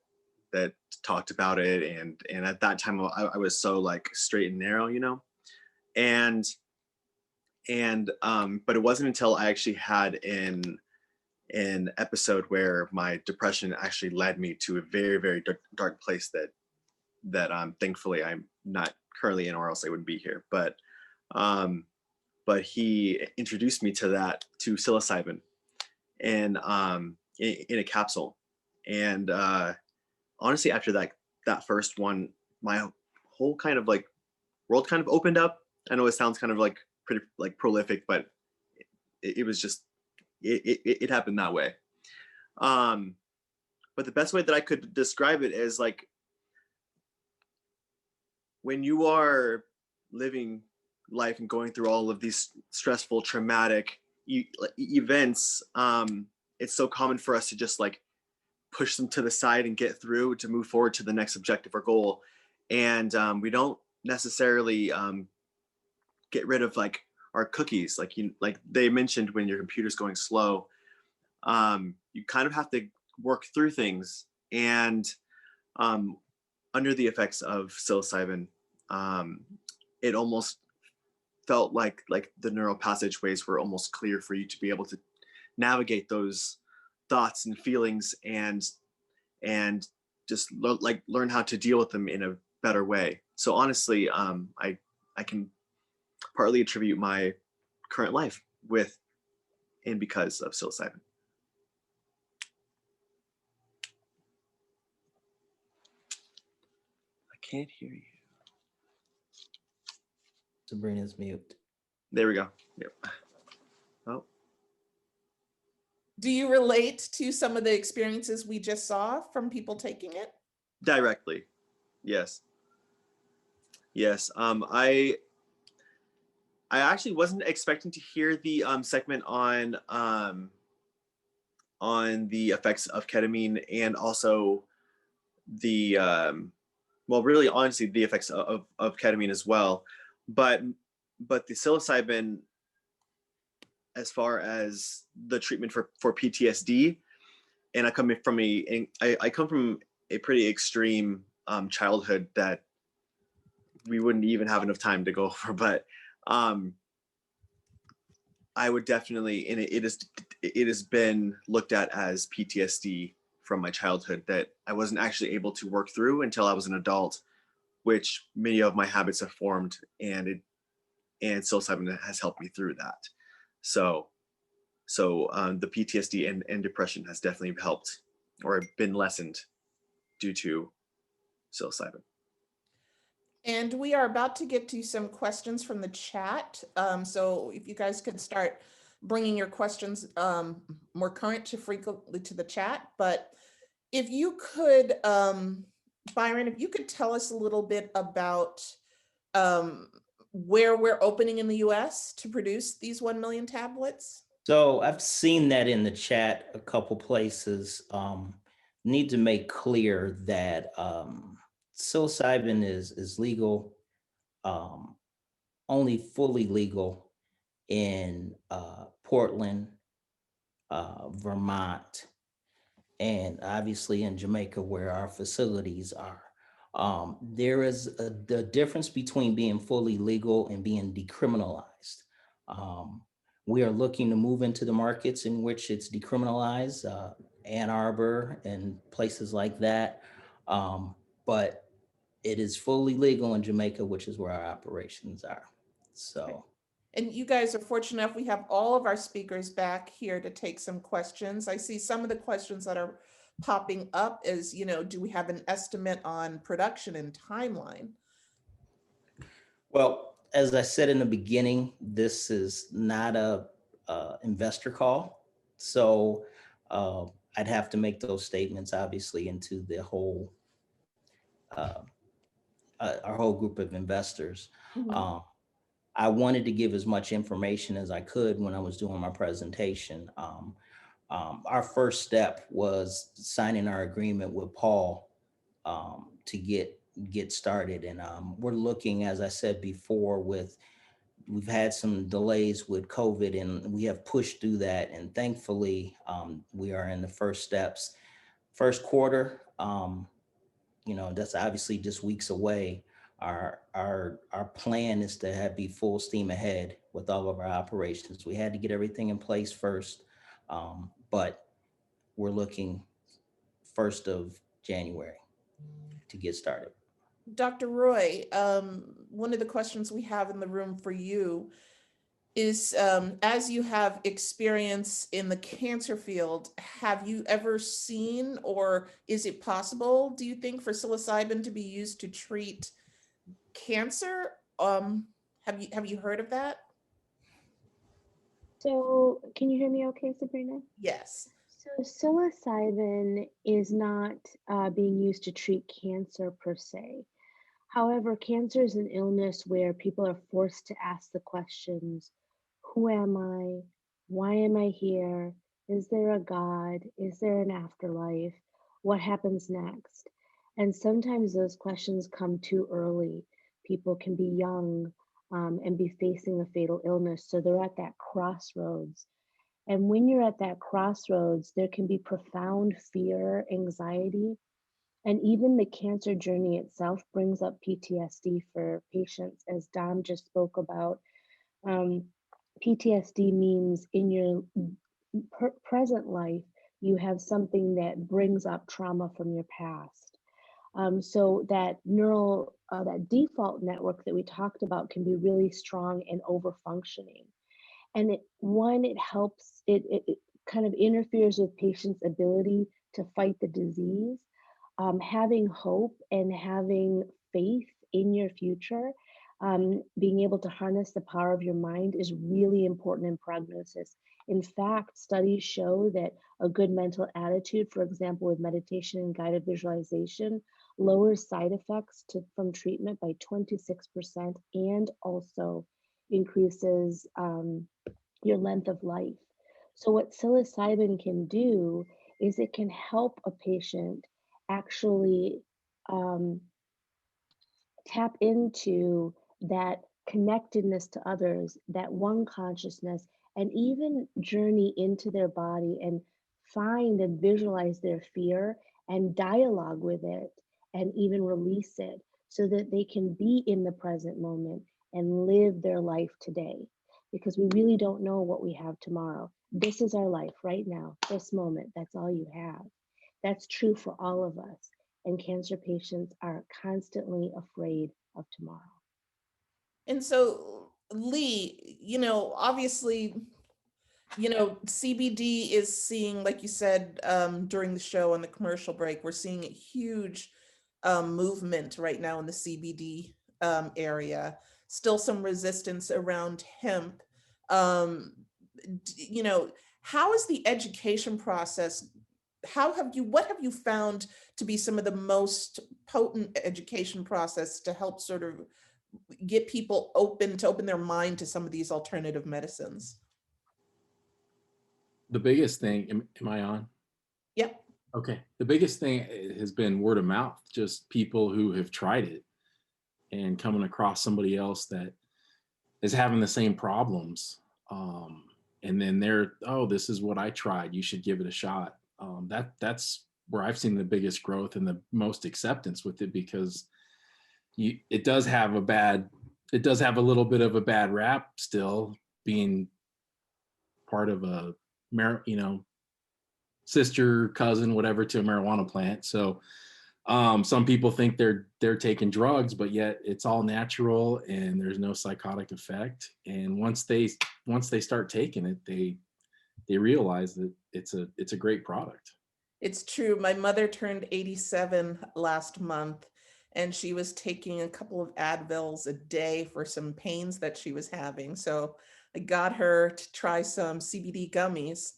talked about it, and at that time I was so like straight and narrow, and but it wasn't until I actually had an episode where my depression actually led me to a very, very dark place that thankfully I'm not currently in, or else I wouldn't be here. But he introduced me to psilocybin and in a capsule. And honestly, after that first one, my whole kind of like world kind of opened up. I know it sounds kind of like pretty like prolific, but it was just it happened that way. But the best way that I could describe it is like when you are living life and going through all of these stressful, traumatic events, it's so common for us to just like push them to the side and get through to move forward to the next objective or goal. And we don't necessarily get rid of like our cookies, like they mentioned, when your computer's going slow, you kind of have to work through things. And under the effects of psilocybin, it almost felt like the neural passageways were almost clear for you to be able to navigate those thoughts and feelings and just learn how to deal with them in a better way. So honestly, I can partly attribute my current life with and because of psilocybin. I can't hear you. Sabrina's mute. There we go. Yep. Oh. Do you relate to some of the experiences we just saw from people taking it? Directly. Yes. Yes. I actually wasn't expecting to hear the segment on the effects of ketamine, and also the well, really honestly the effects of ketamine as well, but the psilocybin, as far as the treatment for PTSD, and I come from a pretty extreme childhood that we wouldn't even have enough time to go over, but I would definitely, and it has been looked at as PTSD from my childhood that I wasn't actually able to work through until I was an adult, which many of my habits have formed, and psilocybin has helped me through that. So the PTSD and depression has definitely helped or been lessened due to psilocybin. And we are about to get to some questions from the chat. So if you guys could start bringing your questions more current to frequently to the chat. But if you could, Byron, if you could tell us a little bit about where we're opening in the US to produce these 1 million tablets. So I've seen that in the chat a couple places. Need to make clear that psilocybin is legal, only fully legal in Portland, Vermont, and obviously in Jamaica where our facilities are. There is the difference between being fully legal and being decriminalized. Um, we are looking to move into the markets in which it's decriminalized, Ann Arbor and places like that. But it is fully legal in Jamaica, which is where our operations are. So. And you guys are fortunate enough, we have all of our speakers back here to take some questions. I see some of the questions that are popping up is, do we have an estimate on production and timeline? Well, as I said in the beginning, this is not a investor call, so I'd have to make those statements obviously into the whole uh, our whole group of investors. Mhm. I wanted to give as much information as I could when I was doing my presentation. Our first step was signing our agreement with Paul to get started, and we're looking, as I said before, we've had some delays with COVID and we have pushed through that. And thankfully, we are in the first steps. First quarter, that's obviously just weeks away. Our plan is to be full steam ahead with all of our operations. We had to get everything in place first, but we're looking 1st of January to get started. Dr. Roy, one of the questions we have in the room for you is, as you have experience in the cancer field, have you ever seen, or is it possible, do you think, for psilocybin to be used to treat cancer? Have you heard of that? So can you hear me okay, Sabrina? Yes. So psilocybin is not being used to treat cancer per se. However, cancer is an illness where people are forced to ask the questions, who am I? Why am I here? Is there a God? Is there an afterlife? What happens next? And sometimes those questions come too early. People can be young and be facing a fatal illness. So they're at that crossroads. And when you're at that crossroads, there can be profound fear, anxiety, and even the cancer journey itself brings up PTSD for patients, as Dom just spoke about. Um, PTSD means in your present life, you have something that brings up trauma from your past. So that that default network that we talked about can be really strong and over functioning. And it helps, it kind of interferes with patients' ability to fight the disease. Having hope and having faith in your future, being able to harness the power of your mind is really important in prognosis. In fact, studies show that a good mental attitude, for example, with meditation and guided visualization, lowers side effects from treatment by 26% and also increases your length of life. So, what psilocybin can do is it can help a patient actually um, tap into that connectedness to others, that one consciousness, and even journey into their body and find and visualize their fear and dialogue with it and even release it so that they can be in the present moment and live their life today. Because we really don't know what we have tomorrow. This is our life right now, this moment. That's all you have. That's true for all of us. And cancer patients are constantly afraid of tomorrow. And so, Lee, obviously, CBD is seeing, like you said, during the show on the commercial break, we're seeing a huge movement right now in the CBD area, still some resistance around hemp. Um, you know, how is the education process? What have you found to be some of the most potent education process to help sort of get people open their mind to some of these alternative medicines? The biggest thing, am I on? Yep. Okay. The biggest thing has been word of mouth, just people who have tried it and coming across somebody else that is having the same problems. And then they're, oh, this is what I tried. You should give it a shot. That's where I've seen the biggest growth and the most acceptance with it, because it does have a little bit of a bad rap still, being part of a, you know, sister, cousin, whatever, to a marijuana plant. So some people think they're taking drugs, but yet it's all natural and there's no psychotic effect. And once they start taking it, they realize that it's a great product. It's true. My mother turned 87 last month, and she was taking a couple of Advils a day for some pains that she was having. So I got her to try some CBD gummies,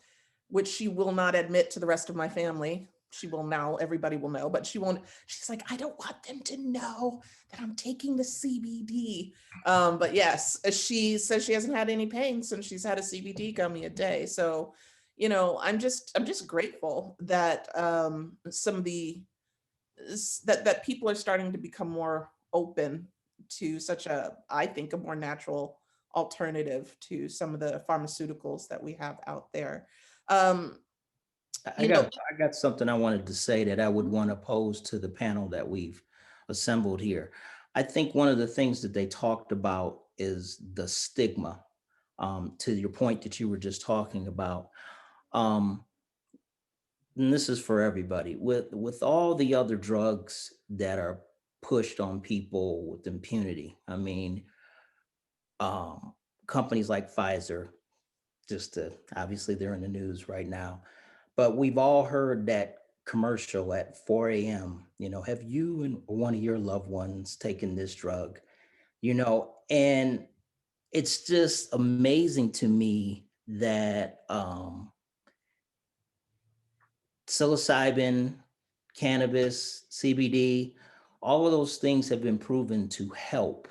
which she will not admit to the rest of my family. She will now, everybody will know, but she won't. She's like, I don't want them to know that I'm taking the CBD. But yes, she says she hasn't had any pain since she's had a CBD gummy a day. So, you know, I'm just grateful that some of the that people are starting to become more open to such a, I think, a more natural alternative to some of the pharmaceuticals that we have out there. Um, I you know, got something I wanted to say that I would want to pose to the panel that we've assembled here. I think one of the things that they talked about is the stigma. To your point that you were just talking about, um, and this is for everybody. With all the other drugs that are pushed on people with impunity, I mean, um, companies like Pfizer, just to obviously they're in the news right now. But we've all heard that commercial at 4 a.m. Have you and one of your loved ones taken this drug? And it's just amazing to me that psilocybin, cannabis, CBD, all of those things have been proven to help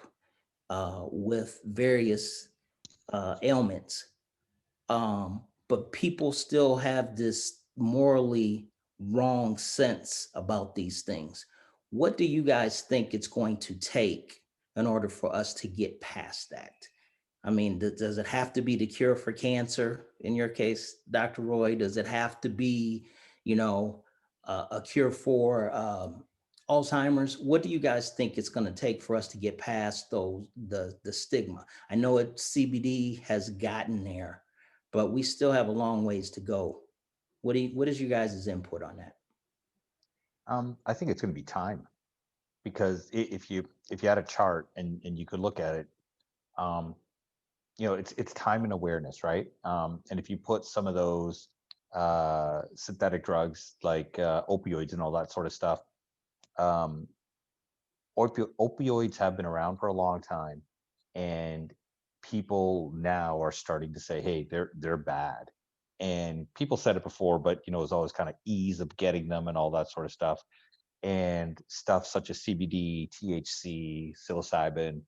with various ailments. But people still have this morally wrong sense about these things. What do you guys think it's going to take in order for us to get past that? I mean, does it have to be the cure for cancer in your case, Dr. Roy? Does it have to be, a cure for Alzheimer's? What do you guys think it's going to take for us to get past the stigma? I know CBD has gotten there, but we still have a long ways to go. What is you guys' input on that? I think it's going to be time, because if you had a chart and you could look at it, um, it's time and awareness, right? And if you put some of those synthetic drugs like opioids and all that sort of stuff, um, opioids have been around for a long time, and people now are starting to say, hey, they're bad. And people said it before, but it's always kind of ease of getting them and all that sort of stuff. And stuff such as CBD, THC, psilocybin,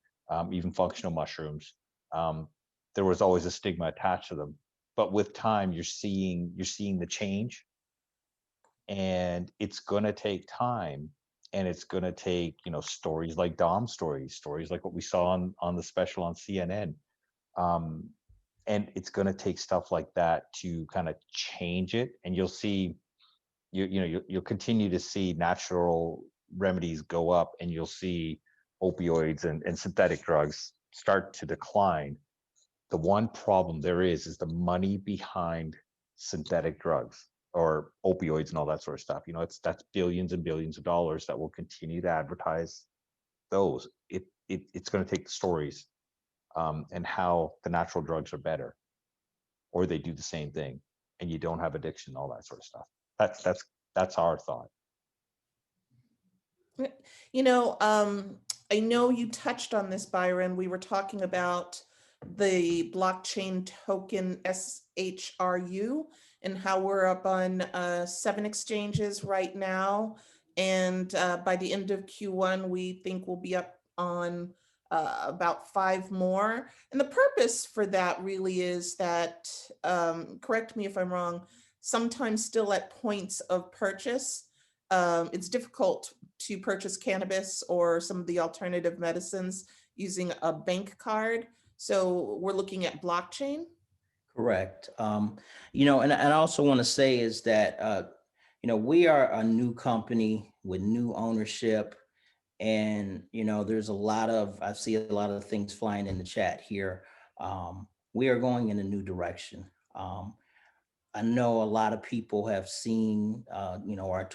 even functional mushrooms. Um, there was always a stigma attached to them, but with time, you're seeing the change, and it's going to take time, and it's going to take stories like Dom's stories like what we saw on the special on CNN. Um, and it's going to take stuff like that to kind of change it, and you'll see you'll continue to see natural remedies go up, and you'll see opioids and synthetic drugs start to decline. The one problem there is the money behind synthetic drugs or opioids and all that sort of stuff. That's billions and billions of dollars that will continue to advertise those. It's going to take the stories, and how the natural drugs are better, or they do the same thing, and you don't have addiction, all that sort of stuff. That's our thought. You know, I know you touched on this, Byron. We were talking about the blockchain token SHRU and how we're up on 7 exchanges right now. And by the end of Q1, we think we'll be up on about 5 more. And the purpose for that really is that, correct me if I'm wrong, sometimes still at points of purchase, it's difficult to purchase cannabis or some of the alternative medicines using a bank card. So we're looking at blockchain. Correct. And I also want to say is that, we are a new company with new ownership. And, there's I see a lot of things flying in the chat here. We are going in a new direction. I know a lot of people have seen, our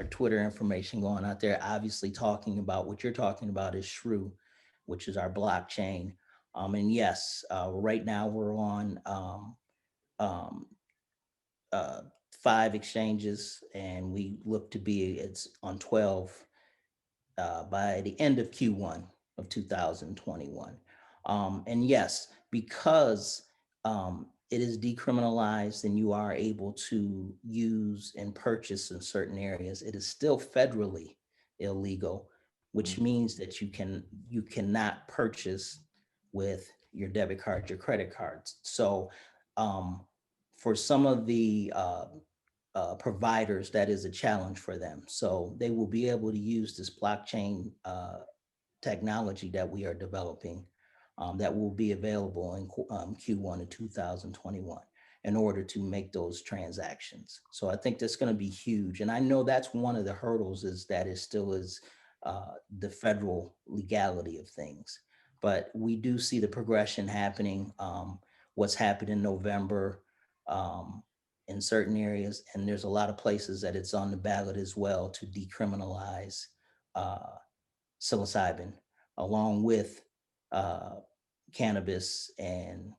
Twitter information going out there, obviously talking about what you're talking about is Shrew, which is our blockchain. And yes, right now we're on um, uh, 5 exchanges, and we look to be it's on 12 by the end of Q1 of 2021. And yes, because it is decriminalized and you are able to use and purchase in certain areas, it is still federally illegal, which means that you cannot purchase with your debit card, your credit cards. So for some of the providers, that is a challenge for them. So they will be able to use this blockchain technology that we are developing that will be available in Q1 of 2021 in order to make those transactions. So I think that's going to be huge. And I know that's one of the hurdles is that it still is the federal legality of things. But we do see the progression happening. What's happened in November, in certain areas, and there's a lot of places that it's on the ballot as well to decriminalize psilocybin along with cannabis and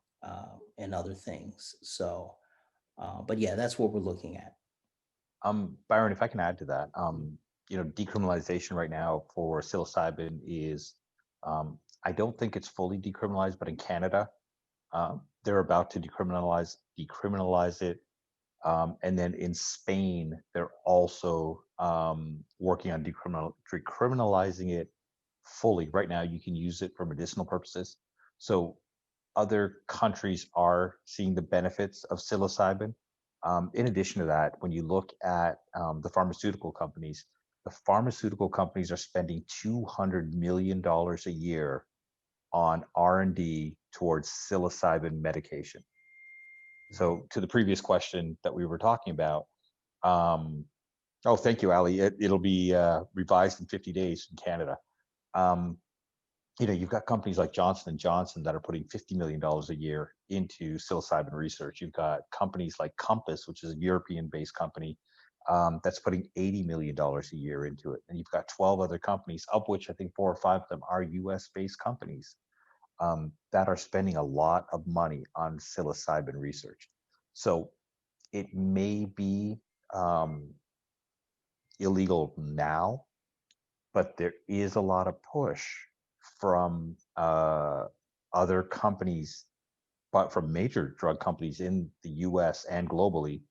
other things. So, but yeah, that's what we're looking at. Byron, if I can add to that, decriminalization right now for psilocybin is, I don't think it's fully decriminalized, but in Canada, they're about to decriminalize it. And then in Spain, they're also working on decriminalizing it fully. Right now, you can use it for medicinal purposes. So other countries are seeing the benefits of psilocybin. In addition to that, when you look at the pharmaceutical companies are spending $200 million a year on R&D towards psilocybin medication. So to the previous question that we were talking about, oh, thank you, Ali. It'll be revised in 50 days in Canada. You've got companies like Johnson & Johnson that are putting $50 million a year into psilocybin research. You've got companies like Compass, which is a European-based company, that's putting $80 million a year into it. And you've got 12 other companies, of which I think 4 or 5 of them are US-based companies that are spending a lot of money on psilocybin research. So it may be illegal now, but there is a lot of push from other companies, but from major drug companies in the US and globally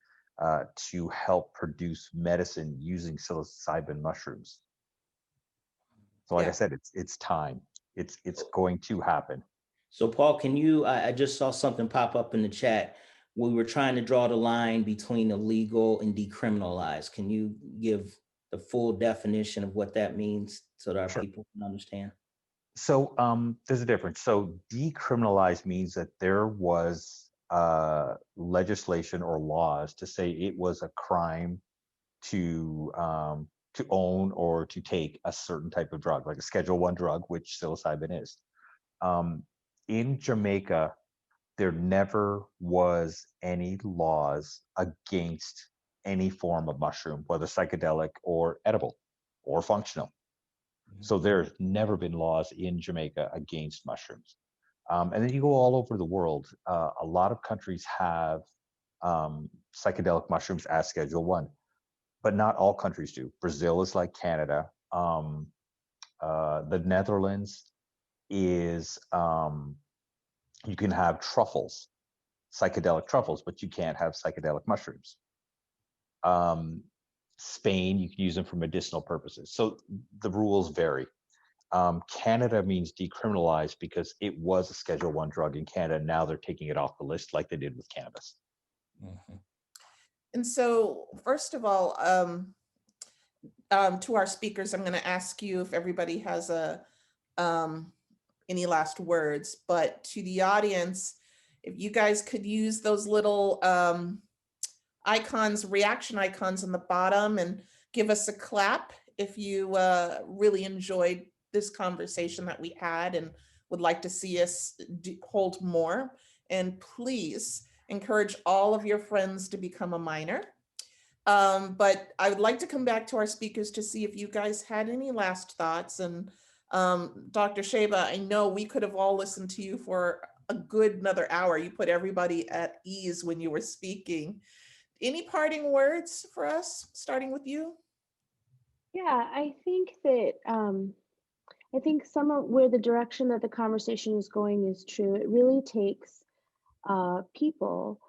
to help produce medicine using psilocybin mushrooms. So like I said, it's time. It's going to happen. So Paul, can you, I just saw something pop up in the chat. We were trying to draw the line between illegal and decriminalized. Can you give the full definition of what that means so that our Sure. people can understand? So there's a difference. So decriminalized means that there was legislation or laws to say it was a crime to own or to take a certain type of drug, like a Schedule 1 drug, which psilocybin is. In Jamaica, there never was any laws against any form of mushroom, whether psychedelic or edible or functional. So there's never been laws in Jamaica against mushrooms. And then you go all over the world. A lot of countries have psychedelic mushrooms as Schedule 1, but not all countries do. Brazil is like Canada. The Netherlands is you can have truffles, psychedelic truffles, but you can't have psychedelic mushrooms. Spain, you can use them for medicinal purposes. So the rules vary. Canada means decriminalized because it was a Schedule 1 drug in Canada. Now they're taking it off the list like they did with cannabis. Mhm. And so, first of all, to our speakers, I'm going to ask you if everybody has any last words, but to the audience, if you guys could use those little icons, reaction icons on the bottom, and give us a clap if you really enjoyed this conversation that we had and would like to see us hold more. And please encourage all of your friends to become a miner. But I would like to come back to our speakers to see if you guys had any last thoughts. And Dr. Sheba, I know we could have all listened to you for a good another hour. You put everybody at ease when you were speaking. Any parting words for us, starting with you? Yeah, I think that I think some of where the direction that the conversation is going is true. It really takes people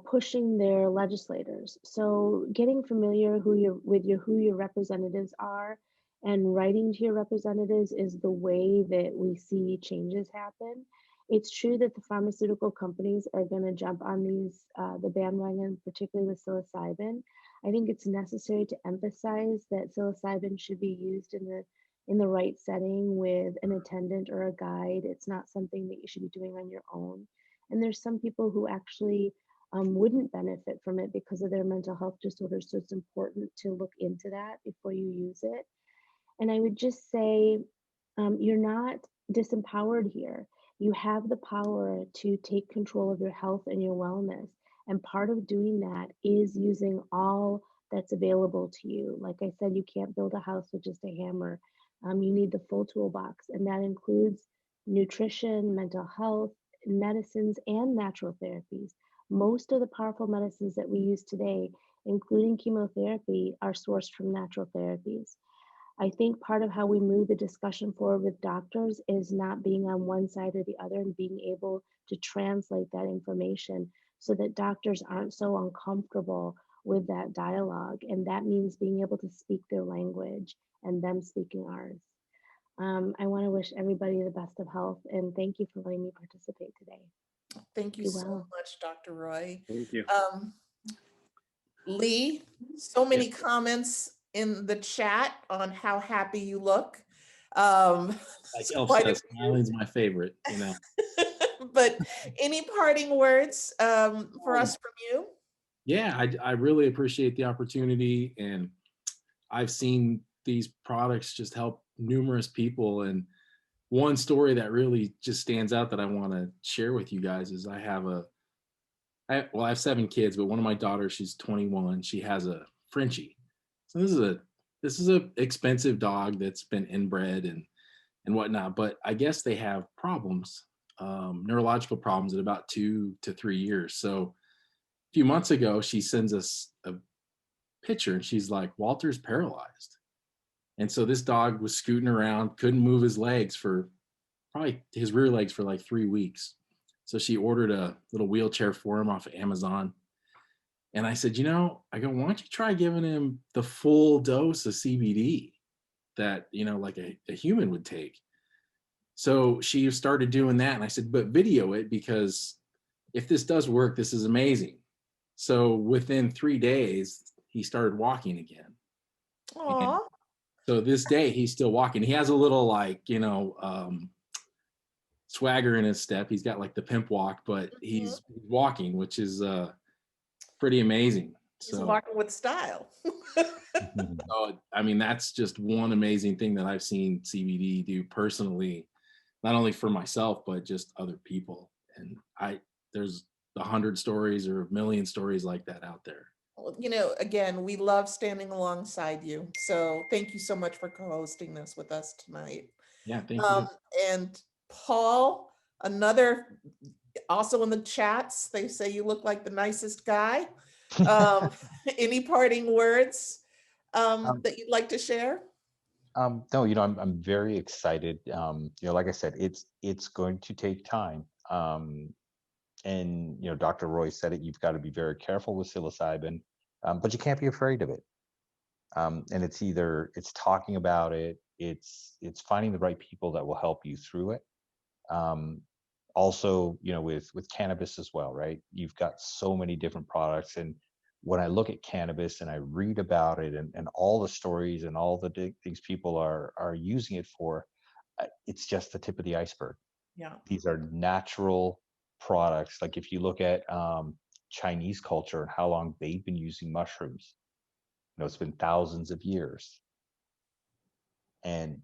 pushing their legislators. So getting familiar who your representatives are and writing to your representatives is the way that we see changes happen. It's true that the pharmaceutical companies are going to jump on the bandwagon, particularly with psilocybin. I think it's necessary to emphasize that psilocybin should be used in the right setting with an attendant or a guide. It's not something that you should be doing on your own. And there's some people who actually wouldn't benefit from it because of their mental health disorders. So it's important to look into that before you use it. And I would just say, you're not disempowered here. You have the power to take control of your health and your wellness. And part of doing that is using all that's available to you. Like I said, you can't build a house with just a hammer. You need the full toolbox, and that includes nutrition, mental health, medicines, and natural therapies. Most of the powerful medicines that we use today, including chemotherapy, are sourced from natural therapies. I think part of how we move the discussion forward with doctors is not being on one side or the other and being able to translate that information so that doctors aren't so uncomfortable with that dialogue. And that means being able to speak their language and them speaking ours. I want to wish everybody the best of health and thank you for letting me participate today. Thank you Be so well. much, Dr. Roy. Thank you. Lee, so many Yes. comments in the chat on how happy you look. Like Like Elf says, smiling's my favorite, you know. But any parting words for us from you? Yeah, I really appreciate the opportunity, and I've seen these products just help numerous people. And one story that really just stands out that I want to share with you guys is I have 7 kids, but one of my daughters, she's 21. She has a Frenchie. So this is a expensive dog that's been inbred and whatnot. But I guess they have problems, neurological problems at about 2 to 3 years. So a few months ago, she sends us a picture and she's like, Walter's paralyzed. And so this dog was scooting around, couldn't move his legs for probably his rear legs for like 3 weeks. So she ordered a little wheelchair for him off of Amazon. And I said, why don't you try giving him the full dose of CBD that, like a human would take. So she started doing that. And I said, but video it, because if this does work, this is amazing. So within 3 days, he started walking again. And Aw. so this day he's still walking. He has a little swagger in his step. He's got like the pimp walk, but he's walking, which is pretty amazing. He's So walking with style. I mean, that's just one amazing thing that I've seen CBD do personally, not only for myself, but just other people. And there's 100 stories or 1,000,000 stories like that out there. Well, again, we love standing alongside you. So thank you so much for co-hosting this with us tonight. Yeah, thank you. And Paul, also in the chats, they say you look like the nicest guy. Any parting words that you'd like to share? No, I'm very excited. Like I said, it's going to take time. And Dr. Roy said it. You've got to be very careful with psilocybin, but you can't be afraid of it. And it's talking about it, it's finding the right people that will help you through it. Um, Also, with cannabis as well, right? You've got so many different products, and when I look at cannabis and I read about it and all the stories and all the things people are using it for, it's just the tip of the iceberg. Yeah. These are natural products. Like if you look at Chinese culture and how long they've been using mushrooms, it's been thousands of years. And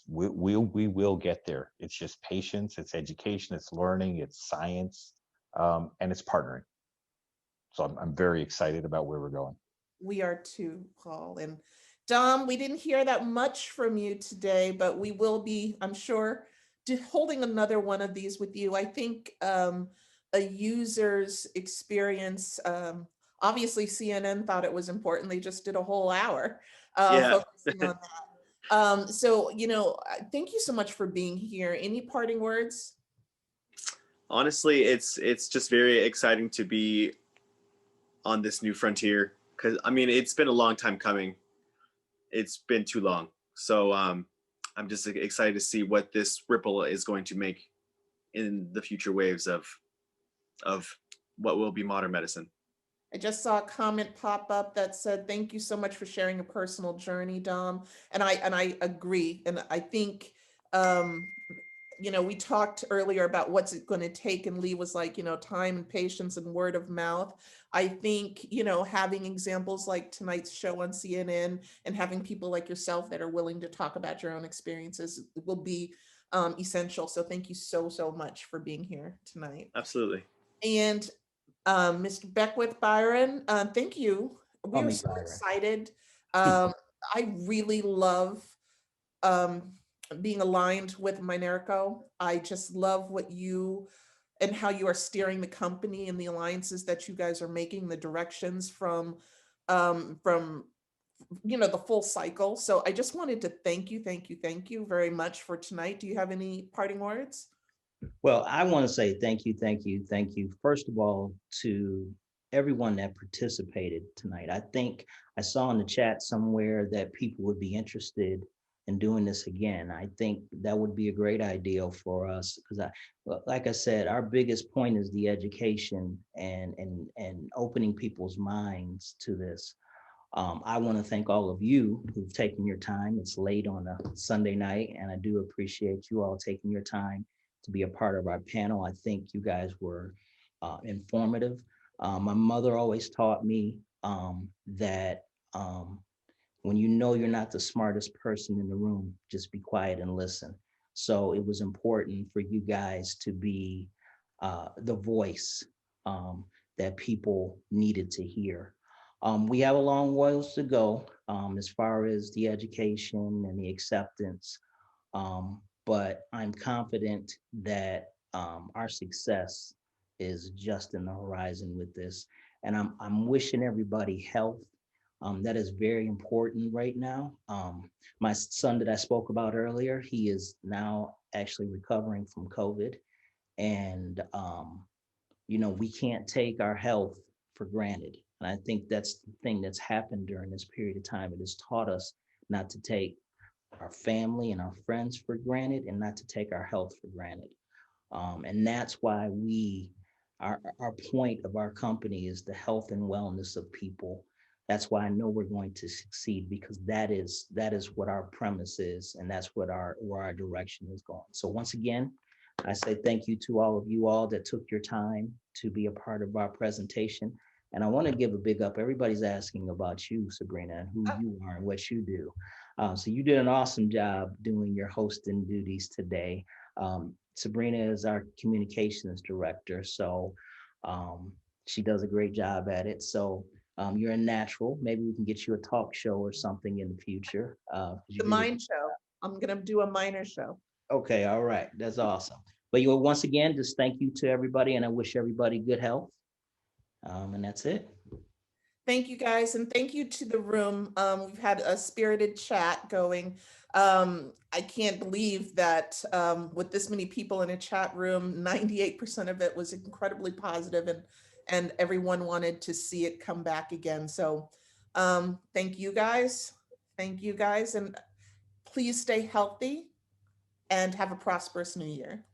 we will get there. It's just patience, it's education, it's learning, it's science, and it's partnering. So I'm very excited about where we're going. We are too, Paul. And Dom, we didn't hear that much from you today, but we will be, I'm sure, holding another one of these with you. I think a user's experience, obviously CNN thought it was important. They just did a whole hour Yeah. focusing on that. So, thank you so much for being here. Any parting words? Honestly, it's just very exciting to be on this new frontier, because I mean it's been a long time coming. It's been too long. So I'm just excited to see what this ripple is going to make in the future waves of what will be modern medicine. I just saw a comment pop up that said, "Thank you so much for sharing a personal journey, Dom." And I agree. And I think, um, we talked earlier about what's it going to take, and Lee was like, time and patience and word of mouth. I think, having examples like tonight's show on CNN and having people like yourself that are willing to talk about your own experiences will be essential. So thank you so much for being here tonight. Absolutely. And Mr. Beckwith Byron, thank you. We Call are me so Byron. excited. I really love um, being aligned with Minerco. I just love what you and how you are steering the company and the alliances that you guys are making, the directions from the full cycle. So I just wanted to thank you very much for tonight. Do you have any parting words? Well, I want to say thank you, thank you, thank you. First of all, to everyone that participated tonight. I think I saw in the chat somewhere that people would be interested in doing this again. I think that would be a great idea for us because like I said, our biggest point is the education and opening people's minds to this. I want to thank all of you who've taken your time. It's late on a Sunday night, and I do appreciate you all taking your time to be a part of our panel. I think you guys were informative. My mother always taught me that when you know you're not the smartest person in the room, just be quiet and listen. So it was important for you guys to be the voice that people needed to hear. We have a long ways to go as far as the education and the acceptance, but I'm confident that our success is just in the horizon with this. And I'm wishing everybody health. That is very important right now. My son that I spoke about earlier, he is now actually recovering from COVID. And we can't take our health for granted. And I think that's the thing that's happened during this period of time. It has taught us not to take our family and our friends for granted and not to take our health for granted. And that's why our point of our company is the health and wellness of people. That's why I know we're going to succeed because that is what our premise is, and that's what where our direction is going. So once again, I say thank you to all of you all that took your time to be a part of our presentation. And I want to give a big up. Everybody's asking about you, Sabrina, and who you are and what you do. So you did an awesome job doing your hosting duties today. Sabrina is our communications director, so she does a great job at it. So you're a natural. Maybe we can get you a talk show or something in the future. The Mind Show. I'm going to do a minor show. Okay, all right. That's awesome. But once again, just thank you to everybody, and I wish everybody good health. And that's it. Thank you guys, and thank you to the room. We've had a spirited chat going. I can't believe that with this many people in a chat room, 98% of it was incredibly positive, and everyone wanted to see it come back again. So thank you guys. Thank you guys, and please stay healthy and have a prosperous new year.